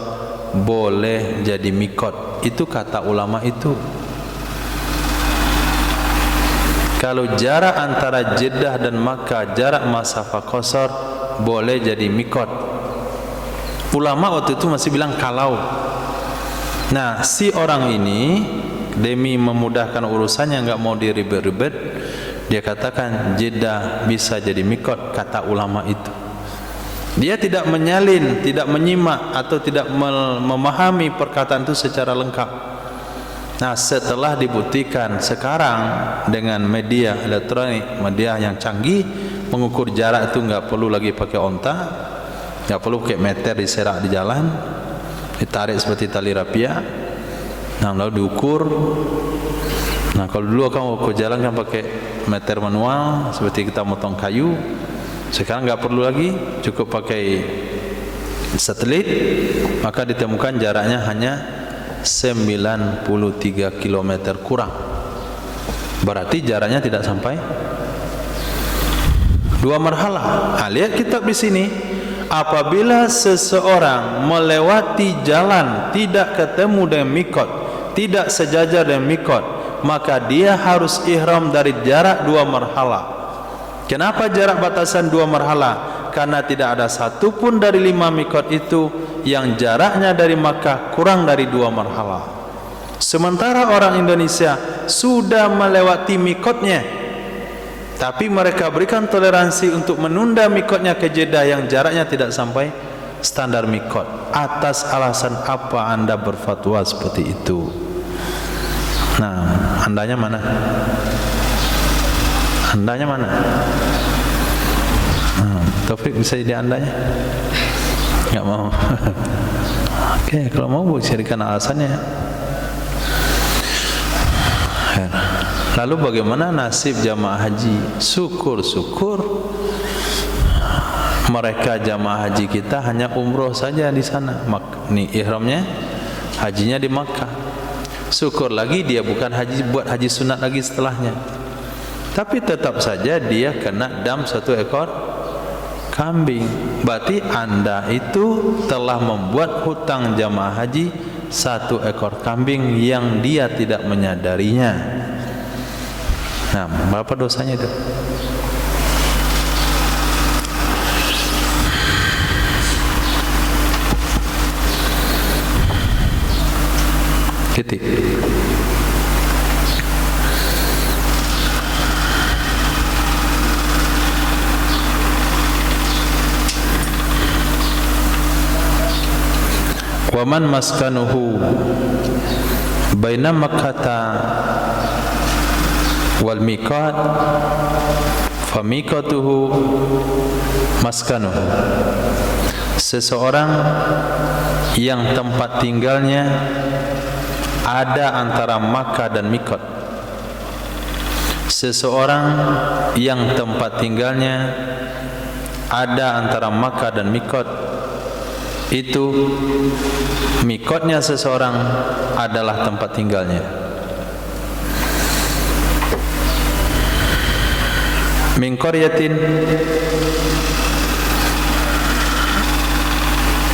boleh jadi mikot. Itu kata ulama itu. Kalau jarak antara Jeddah dan Makkah jarak masafah qasar boleh jadi mikot. Ulama waktu itu masih bilang kalau. Nah, si orang ini demi memudahkan urusannya, enggak mau diribet-ribet, dia katakan Jeddah bisa jadi mikot, kata ulama itu. Dia tidak menyalin, tidak menyimak atau tidak memahami perkataan itu secara lengkap. Nah, setelah dibuktikan sekarang dengan media elektronik, media yang canggih, mengukur jarak itu nggak perlu lagi pakai onta, nggak perlu pakai meter diserak di jalan, ditarik seperti tali rapia, nah lalu diukur. Nah, kalau dulu kamu ukur jalan kan pakai meter manual seperti kita motong kayu. Sekarang nggak perlu lagi, cukup pakai satelit, maka ditemukan jaraknya hanya 93 km kurang. Berarti jaraknya tidak sampai 2 marhalah. Lihat kitab di sini. Apabila seseorang melewati jalan tidak ketemu dengan mikot, tidak sejajar dengan mikot, maka dia harus ihram dari jarak 2 marhalah. Kenapa jarak batasan 2 marhalah? Karena tidak ada satu pun dari 5 mikot itu yang jaraknya dari Makkah kurang dari 2 marhalah. Sementara orang Indonesia sudah melewati mikotnya, tapi mereka berikan toleransi untuk menunda mikotnya ke Jeddah yang jaraknya tidak sampai standar mikot. Atas alasan apa Anda berfatwa seperti itu? Nah, andanya mana? Andanya mana? Taufik bisa jadi andanya? Enggak mau. Oke, kalau mau carikan alasannya. Lalu bagaimana nasib jamaah haji? Syukur-syukur mereka jamaah haji kita hanya umroh saja di sana. Nih ihramnya, hajinya di Makkah. Syukur lagi dia bukan haji, buat haji sunat lagi setelahnya. Tapi tetap saja dia kena dam 1 ekor kambing. Berarti Anda itu telah membuat hutang jamaah haji 1 ekor kambing yang dia tidak menyadarinya. Nah, berapa dosanya itu? Titik. Waman maskanuhu baina Makkata wal miqat fa miqatuhu maskanuhu. Seseorang yang tempat tinggalnya ada antara Makkah dan miqat. Seseorang yang tempat tinggalnya ada antara Makkah dan miqat, itu mikotnya seseorang adalah tempat tinggalnya. Min qaryatin,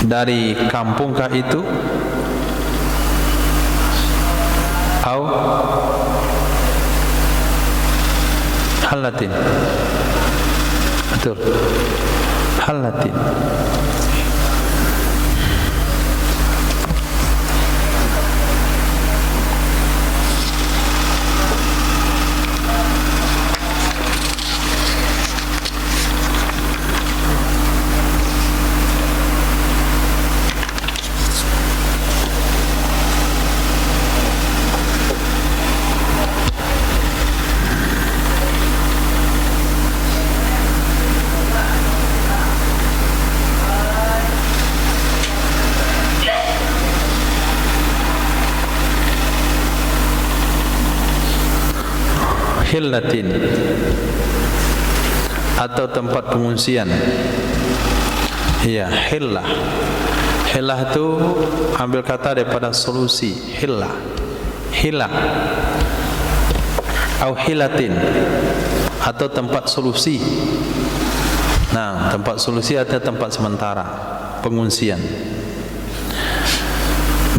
dari kampungkah itu, au halatin, betul, halatin. Hillatin, atau tempat pengungsian. Iya, hillah. Hillah itu ambil kata daripada solusi. Hillah, hilah, au hilatin, atau tempat solusi. Nah, tempat solusi atau tempat sementara, pengungsian.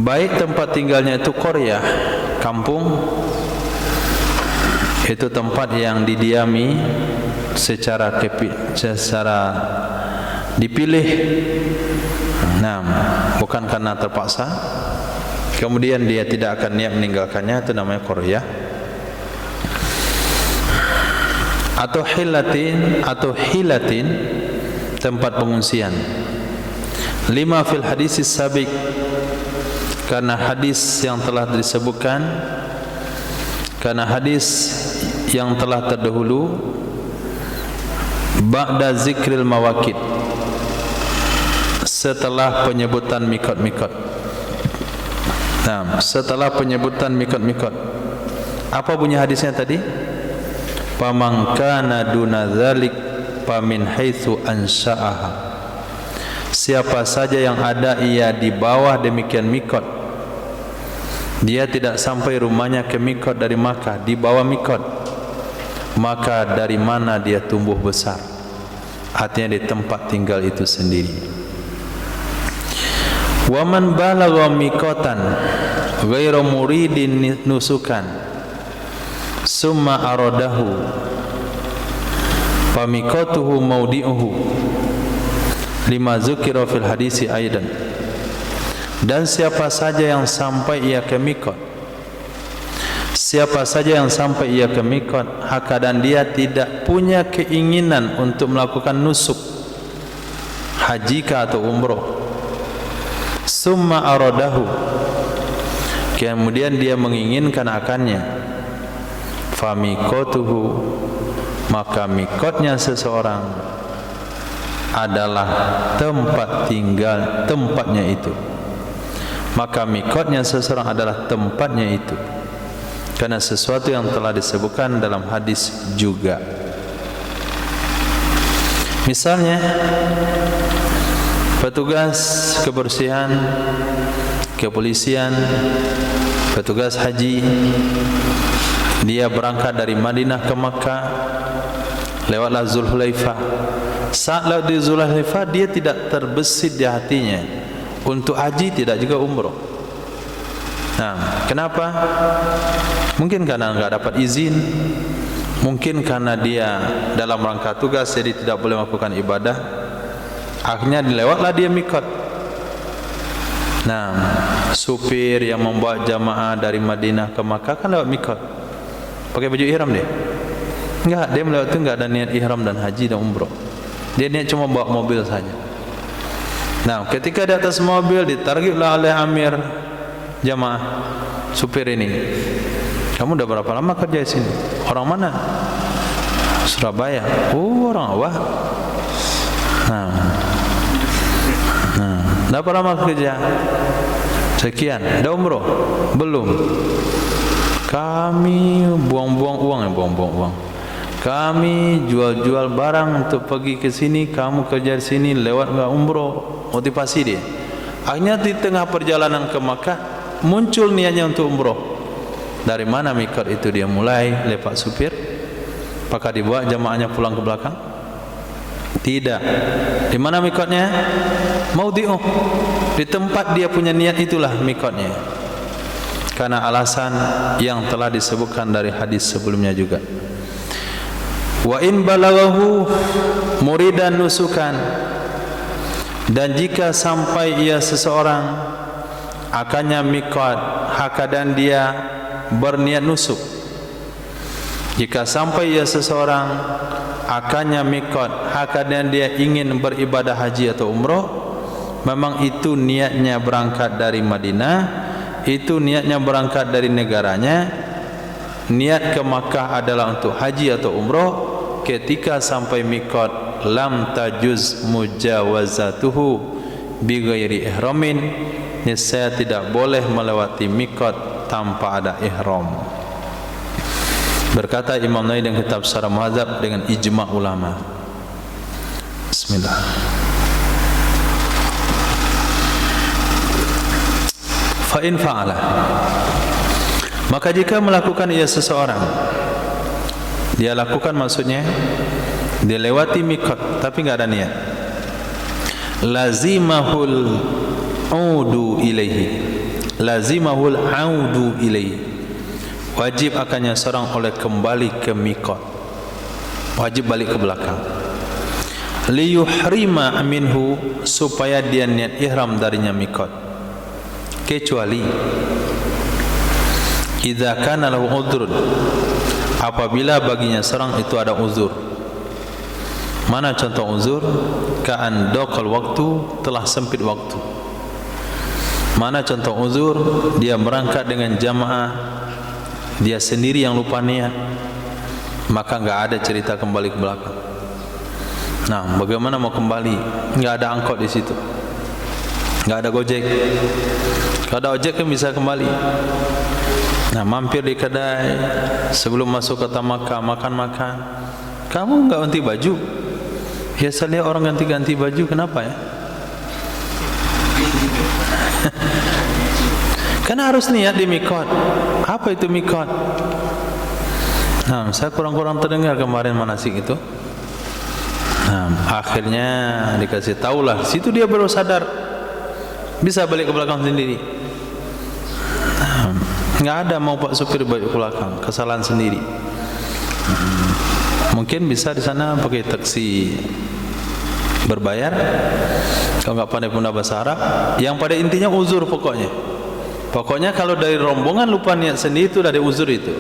Baik tempat tinggalnya itu qaryah, kampung, itu tempat yang didiami secara dipilih, nah, bukan karena terpaksa, kemudian dia tidak akan niat meninggalkannya, itu namanya qaryah. Atau hilatin, tempat pengungsian. 5 fil hadis sabiq, karena hadis yang telah disebutkan, karena hadis yang telah terdahulu, ba'da zikril mawaqit, setelah penyebutan mikot-mikot. Nah, setelah penyebutan mikot-mikot, apa bunyi hadisnya tadi? Faman kana duna dzalik famin haitsu ansha'aha. Siapa saja yang ada ia di bawah demikian mikot, dia tidak sampai rumahnya ke mikot dari Makkah, di bawah mikot, maka dari mana dia tumbuh besar? Artinya di tempat tinggal itu sendiri. Wa man balagha miqatan ghairu muridin nusukan summa aradahu fa miqatuhu maudi'uhu lima zukira fil hadisi aidan. Dan siapa saja yang sampai ia ke mikot, siapa saja yang sampai ia ke mikot, dan dia tidak punya keinginan untuk melakukan nusuk, haji atau umroh, summa aradahu, kemudian dia menginginkan akannya, famikotuhu, maka mikotnya seseorang adalah tempat tinggal tempatnya itu. Maka mikotnya seseorang adalah tempatnya itu, karena sesuatu yang telah disebutkan dalam hadis juga. Misalnya petugas kebersihan, kepolisian, petugas haji, dia berangkat dari Madinah ke Makkah, lewatlah Zulhulaifah. Saat lewat di Zulhulaifah, dia tidak terbesit di hatinya untuk haji, tidak juga umroh. Nah, kenapa? Mungkin karena enggak dapat izin, mungkin karena dia dalam rangka tugas jadi tidak boleh melakukan ibadah. Akhirnya dilewatlah dia mikot. Nah, supir yang membawa jamaah dari Madinah ke Makkah kan lewat mikot. Pakai baju ihram dia? Enggak, dia melewati enggak ada niat ihram dan haji dan umroh. Dia niat cuma bawa mobil saja. Nah, ketika di atas mobil ditargetlah oleh amir jamaah, supir ini, kamu udah berapa lama kerja di sini? Orang mana? Surabaya. Oh, orang Awah. Berapa lama kerja? Sekian. Dah umroh? Belum. Kami buang-buang uang, buang-buang uang. Kami jual-jual barang untuk pergi ke sini, kamu kerja di sini, lewat enggak umroh. Motivasi dia. Akhirnya di tengah perjalanan ke Makkah muncul niatnya untuk umroh. Dari mana mikot itu dia mulai lepas supir? Apakah dibawa jamaahnya pulang ke belakang? Tidak. Di mana mikotnya? Maudi'uh. Di tempat dia punya niat itulah mikotnya. Karena alasan yang telah disebutkan dari hadis sebelumnya juga. Wa in balaghahu muridan nusukan, dan jika sampai ia seseorang akannya mikot, dan dia berniat nusuk. Jika sampai ia seseorang akannya mikot, dan dia ingin beribadah haji atau umroh, memang itu niatnya berangkat dari Madinah, itu niatnya berangkat dari negaranya, niat ke Makkah adalah untuk haji atau umroh. Ketika sampai mikot, lam tajuz mujawazatuhu bighairi ihramin, niscaya tidak boleh melewati mikot tanpa ada ihram. Berkata Imam Nawawi dalam kitab Syarah Muhadzab dengan ijma' ulama. Bismillah. Fa in fa'ala, maka jika melakukan ia seseorang, dia lakukan maksudnya dia lewati mikot tapi enggak ada niat, lazimahul audu ilaihi, lazimahul audu ilaihi, wajib akannya seorang oleh kembali ke mikot, wajib balik ke belakang, liyuhrima minhu, supaya dia niat ihram darinya mikot, kecuali idza kana lahu udhrun, apabila baginya seorang itu ada uzur. Mana contoh uzur? Ka'an daqal waktu, telah sempit waktu. Mana contoh uzur? Dia berangkat dengan jamaah, dia sendiri yang lupa niat, maka enggak ada cerita kembali ke belakang. Nah, bagaimana mau kembali? Enggak ada angkot di situ, enggak ada gojek. Kalau ada ojek kan bisa kembali. Nah, mampir di kedai sebelum masuk kota Makkah, makan-makan. Kamu enggak ganti baju? Ya, saya lihat orang ganti-ganti baju, kenapa ya? Karena harus niat di mikot. Apa itu mikot? Nah, saya kurang-kurang terdengar kemarin manasik itu. Nah, akhirnya dikasih tahulah. Situ dia baru sadar, bisa balik ke belakang sendiri. Nah, nggak ada mau pak supir balik ke belakang, kesalahan sendiri. Mungkin bisa di sana pakai taksi berbayar. Kalau nggak pandai pun bahasa Arab, yang pada intinya uzur pokoknya. Pokoknya kalau dari rombongan lupa niat sendiri itu dari uzur itu.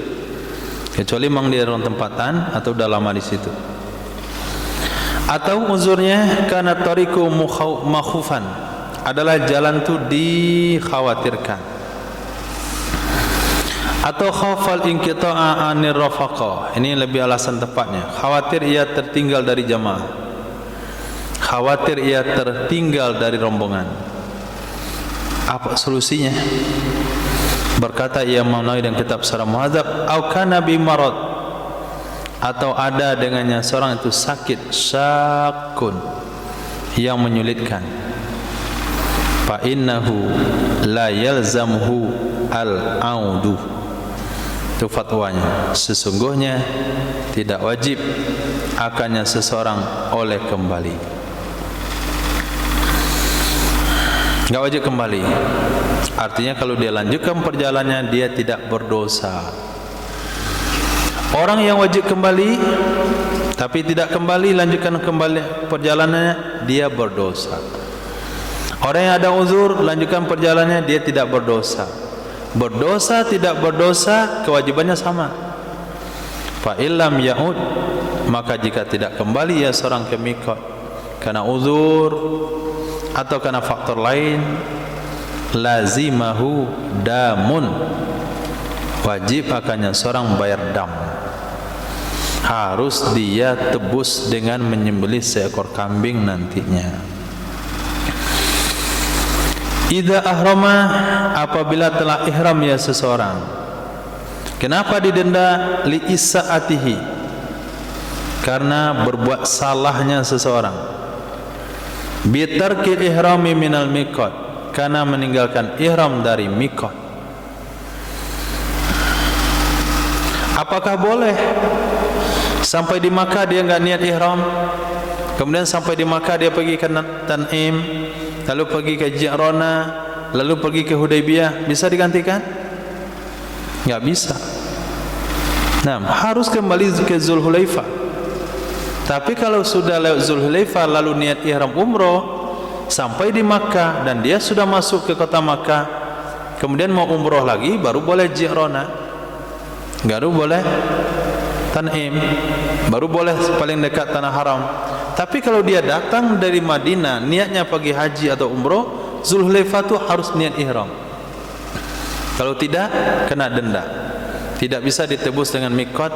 Kecuali memang dia orang tempatan atau udah lama di situ. Atau uzurnya karena tariku makhufan, adalah jalan itu dikhawatirkan. Atau khafal inqita'a anir rafaqa. Ini lebih alasan tepatnya. Khawatir ia tertinggal dari jamaah. Khawatir ia tertinggal dari rombongan. Apa solusinya? Berkata Imam Nawawi dan kitab Syarah Muhadzab, au kana bi marad, atau ada dengannya seorang itu sakit syakun yang menyulitkan. Fa innahu la yalzamhu al-audu. Itu fatwanya. Sesungguhnya tidak wajib akannya seseorang oleh kembali. Enggak wajib kembali. Artinya kalau dia lanjutkan perjalanannya, dia tidak berdosa. Orang yang wajib kembali tapi tidak kembali, lanjutkan kembali perjalanannya, dia berdosa. Orang yang ada uzur, lanjutkan perjalanannya, dia tidak berdosa. Berdosa tidak berdosa, kewajibannya sama. Fa illam ya'ud, maka jika tidak kembali ya seorang ke mikot karena uzur atau karena faktor lain, lazimahu damun, wajib akannya seorang bayar dam. Harus dia tebus dengan menyembelih seekor kambing nantinya. Idza ahrama, apabila telah ihram ya seseorang. Kenapa didenda? Li isaatihi, karena berbuat salahnya seseorang. Bitarkil ihrami minal miqat, karena meninggalkan ihram dari miqat. Apakah boleh sampai di Makkah dia enggak niat ihram, kemudian sampai di Makkah dia pergi ke Tan'im, lalu pergi ke Ji'rana, lalu pergi ke Hudaybiyah, bisa digantikan? Enggak bisa. Nah, harus kembali ke Zulhulaifah. Tapi kalau sudah lewat Zulhulaifah lalu niat ihram umroh sampai di Makkah dan dia sudah masuk ke kota Makkah, kemudian mau umroh lagi, baru boleh Ji'rana, baru boleh Tan'im, baru boleh paling dekat tanah haram. Tapi kalau dia datang dari Madinah niatnya pergi haji atau umroh, Zulhulaifah itu harus niat ihram. Kalau tidak, kena denda. Tidak bisa ditebus dengan mikot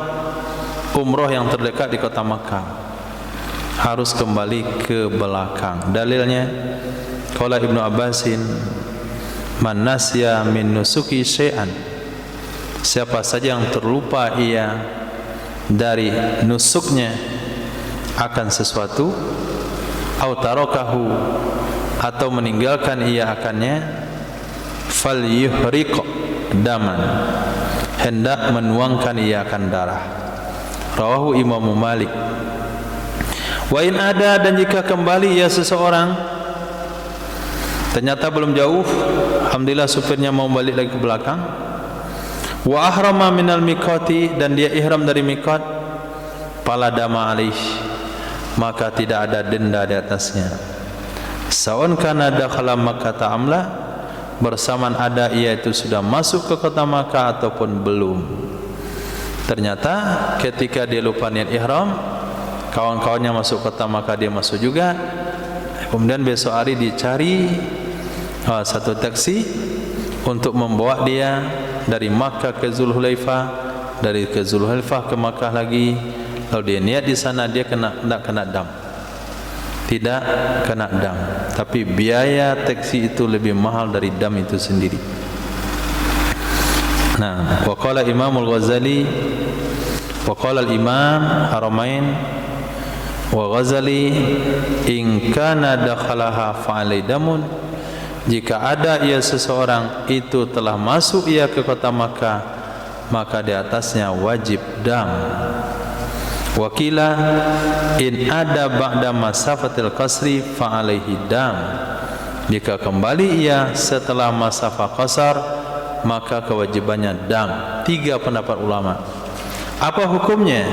umroh yang terdekat di kota Makkah. Harus kembali ke belakang. Dalilnya qala Ibnu Abbasin, man nasya min nusuki syai'an, siapa saja yang terlupa ia dari nusuknya akan sesuatu, au tarakahu, atau meninggalkan ia akannya, fal yuhriq daman, hendak menuangkan ia akan darah. Rawahu Imam Malik. Wa in ada, dan jika kembali ya seseorang, ternyata belum jauh, alhamdulillah supirnya mau balik lagi ke belakang. Wa ahrama minal miqati, dan dia ihram dari miqat, fala dama alaih, maka tidak ada denda di atasnya. Saun kana dakhala Makkah ta'amla, bersamaan ada ia itu sudah masuk ke kota Makkah ataupun belum. Ternyata ketika dia lupa niat ihram, kawan-kawannya masuk kota Makkah, dia masuk juga. Kemudian besok hari dicari satu taksi untuk membawa dia dari Makkah ke Zulhulaifah, dari ke Zulhulaifah ke Makkah lagi. Lalu dia niat di sana, dia tidak kena dam, tidak kena dam. Tapi biaya taksi itu lebih mahal dari dam itu sendiri. Nah, waqala Imam Al-Ghazali, waqala Al-Imam Haramain wa Ghazali, in kana dakhalaha fa'alai damun, jika ada ia seseorang itu telah masuk ia ke kota Makkah, maka di atasnya wajib dam. Wakila in ada ba'da masafatil qasri fa'alaihi dam, jika kembali ia setelah masafah qasar, maka kewajibannya dam. 3 pendapat ulama. Apa hukumnya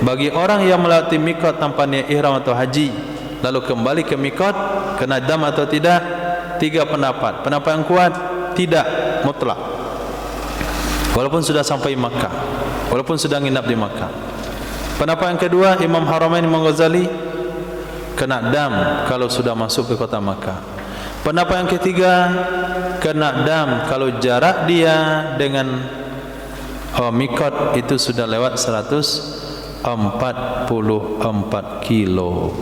bagi orang yang melewati mikot tanpa niat ihram atau haji lalu kembali ke mikot, kena dam atau tidak? 3 pendapat. Pendapat yang kuat, tidak mutlak. Walaupun sudah sampai Makkah, walaupun sudah nginap di Makkah. Pendapat yang kedua, Imam Haramain Imam Ghazali, kena dam kalau sudah masuk ke kota Makkah. Pendapat yang ketiga, kena dam kalau jarak dia dengan mikot itu sudah lewat 144 kilo.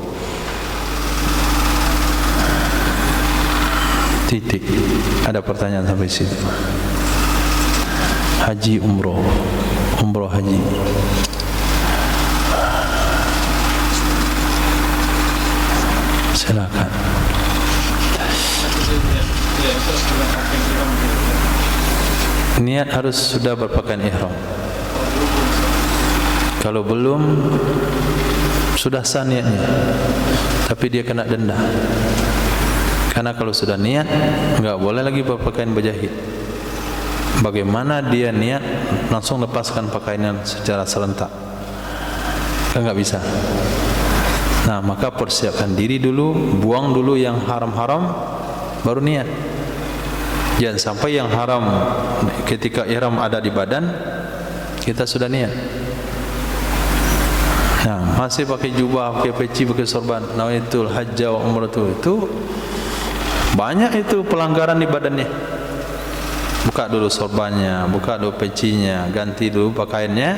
Titik. Ada pertanyaan sampai situ? Haji umroh, umroh haji. Silakan. Niat harus sudah berpakaian ihram. Kalau belum, sudah sah niatnya, tapi dia kena denda. Karena kalau sudah niat, enggak boleh lagi berpakaian berjahit. Bagaimana dia niat langsung lepaskan pakaiannya secara serentak? Kan enggak bisa. Nah, maka persiapkan diri dulu, buang dulu yang haram-haram, baru niat. Jangan sampai yang haram ketika ihram ada di badan, kita sudah niat. Nah, masih pakai jubah, pakai peci, pakai sorban, nawaitul hajja wa umratu, itu banyak itu pelanggaran di badannya. Buka dulu sorbannya, buka dulu pecinya, ganti dulu pakaiannya,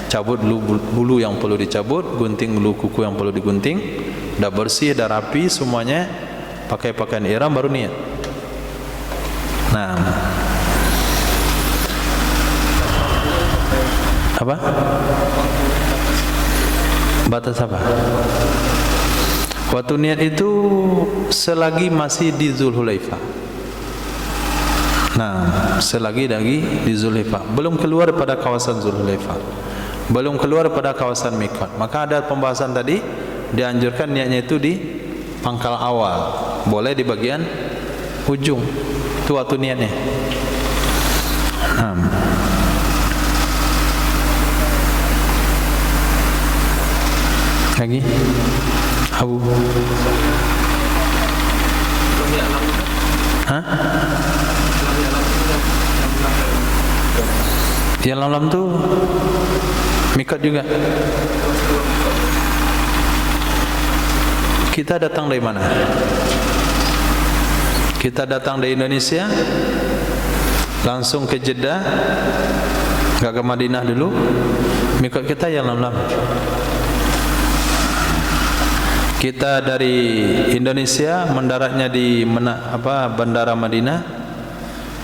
cabut dulu bulu yang perlu dicabut, gunting dulu kuku yang perlu digunting. Dah bersih, dah rapi semuanya, pakai pakaian ihram baru niat. Nah, apa? Batas apa? Waktu niat itu selagi masih di Zulhulaifah. Nah, selagi lagi di Zulhulaifah, belum keluar pada kawasan Zulhulaifah, belum keluar pada kawasan mikot. Maka ada pembahasan tadi, dianjurkan niatnya itu di pangkal awal, boleh di bagian ujung. Itu waktu niatnya. Lagi Abu. Hah? Di alam tu mikot juga. Kita datang dari mana? Kita datang dari Indonesia, langsung ke Jeddah, enggak ke Madinah dulu. Mikot kita ya Lam-Lam. Kita dari Indonesia mendaratnya di Bandara Madinah,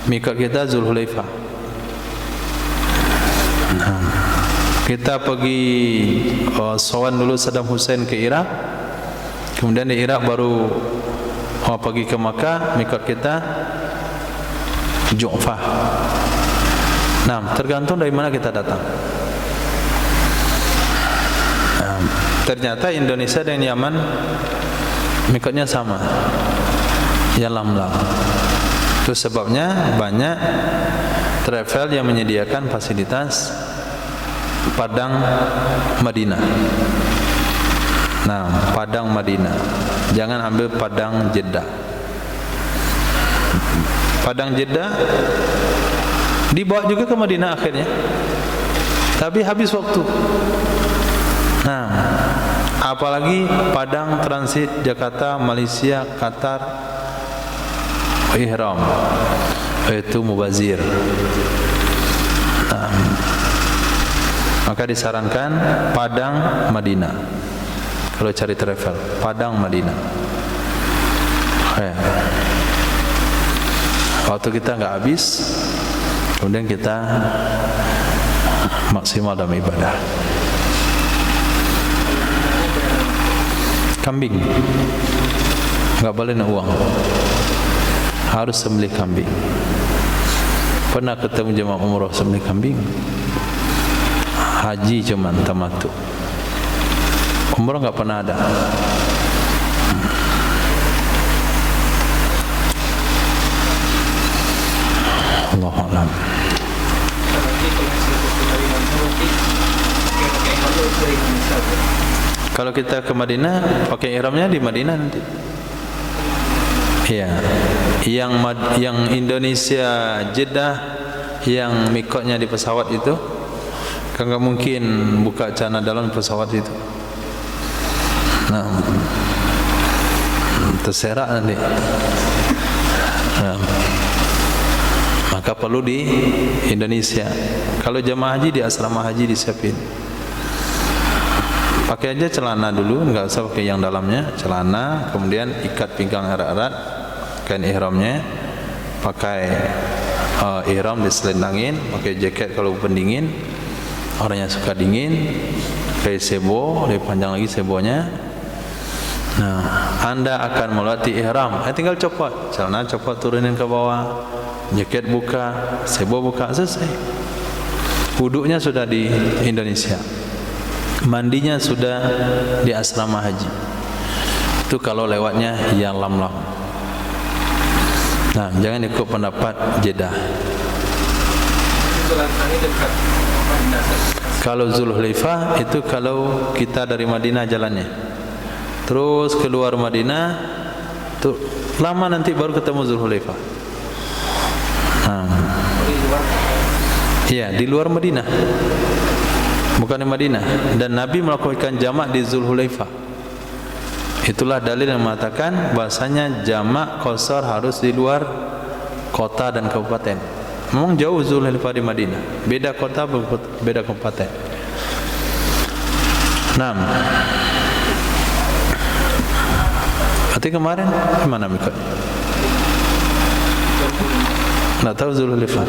mikot kita Zulhulaifah. Nah, kita pergi sowan dulu Saddam Hussein ke Irak, kemudian di Irak baru pergi ke Makkah, mikot kita Ju'fah. Nah, tergantung dari mana kita datang. Ternyata Indonesia dan Yaman mikotnya sama, ya Lam-Lam. Itu sebabnya banyak travel yang menyediakan fasilitas Padang Madinah. Nah, Padang Madinah, jangan ambil Padang Jeddah. Padang Jeddah dibawa juga ke Madinah akhirnya, tapi habis waktu. Nah, Apalagi Padang transit Jakarta, Malaysia, Qatar, ihram itu mubazir. Maka disarankan Padang Madinah. Kalau cari travel, Padang Madinah. Waktu kita enggak habis, kemudian kita maksimal dalam ibadah. Kambing enggak boleh nak uang, harus sembelih kambing. Pernah ketemu jemaah umrah sembelih kambing? Haji cuman tamattu, umrah enggak pernah ada. Allahu a'lam. Kalau kita ke Madinah, pakai ihramnya di Madinah nanti. Iya. Yang Indonesia Jeddah, yang mikotnya di pesawat itu, kan enggak mungkin buka celana dalam pesawat itu. Nah, terserak nanti. Nah, maka perlu di Indonesia. Kalau jamaah haji di asrama haji disiapin. Pakai aja celana dulu, enggak usah pakai yang dalamnya, celana, kemudian ikat pinggang erat-erat, kain ihramnya, pakai ihram diselendangin, pakai jaket kalau pendingin, orang yang suka dingin, pakai sebo, lebih panjang lagi sebonya. Nah, Anda akan melewati ihram, tinggal copot, celana copot turunin ke bawah, jaket buka, sebo buka, selesai. Wuduknya sudah di Indonesia, mandinya sudah di asrama haji. Itu kalau lewatnya yang lam-lam. Nah, jangan ikut pendapat Jeddah. Kalau Zulhulaifah itu kalau kita dari Madinah jalannya, terus keluar Madinah, tuh lama nanti baru ketemu Zulhulaifah. Iya, di luar Madinah, bukan di Madinah. Dan Nabi melakukan jamak di Zulhulaifah. Itulah dalil yang mengatakan bahasanya jamak qasar harus di luar kota dan kabupaten. Memang jauh Zulhulaifah di Madinah, beda kota, beda kabupaten. 6. Berarti kemarin gimana mikot? Nggak tahu Zulhulaifah.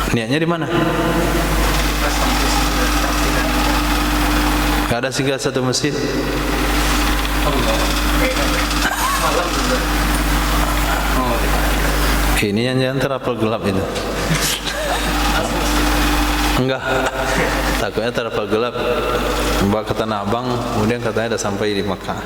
Niatnya di mana? Gak ada singgah satu masjid. Ini yang terapel gelap itu. Enggak. Takutnya terapel gelap. Bawa ke Tanah Abang, kemudian katanya dah sampai di Makkah.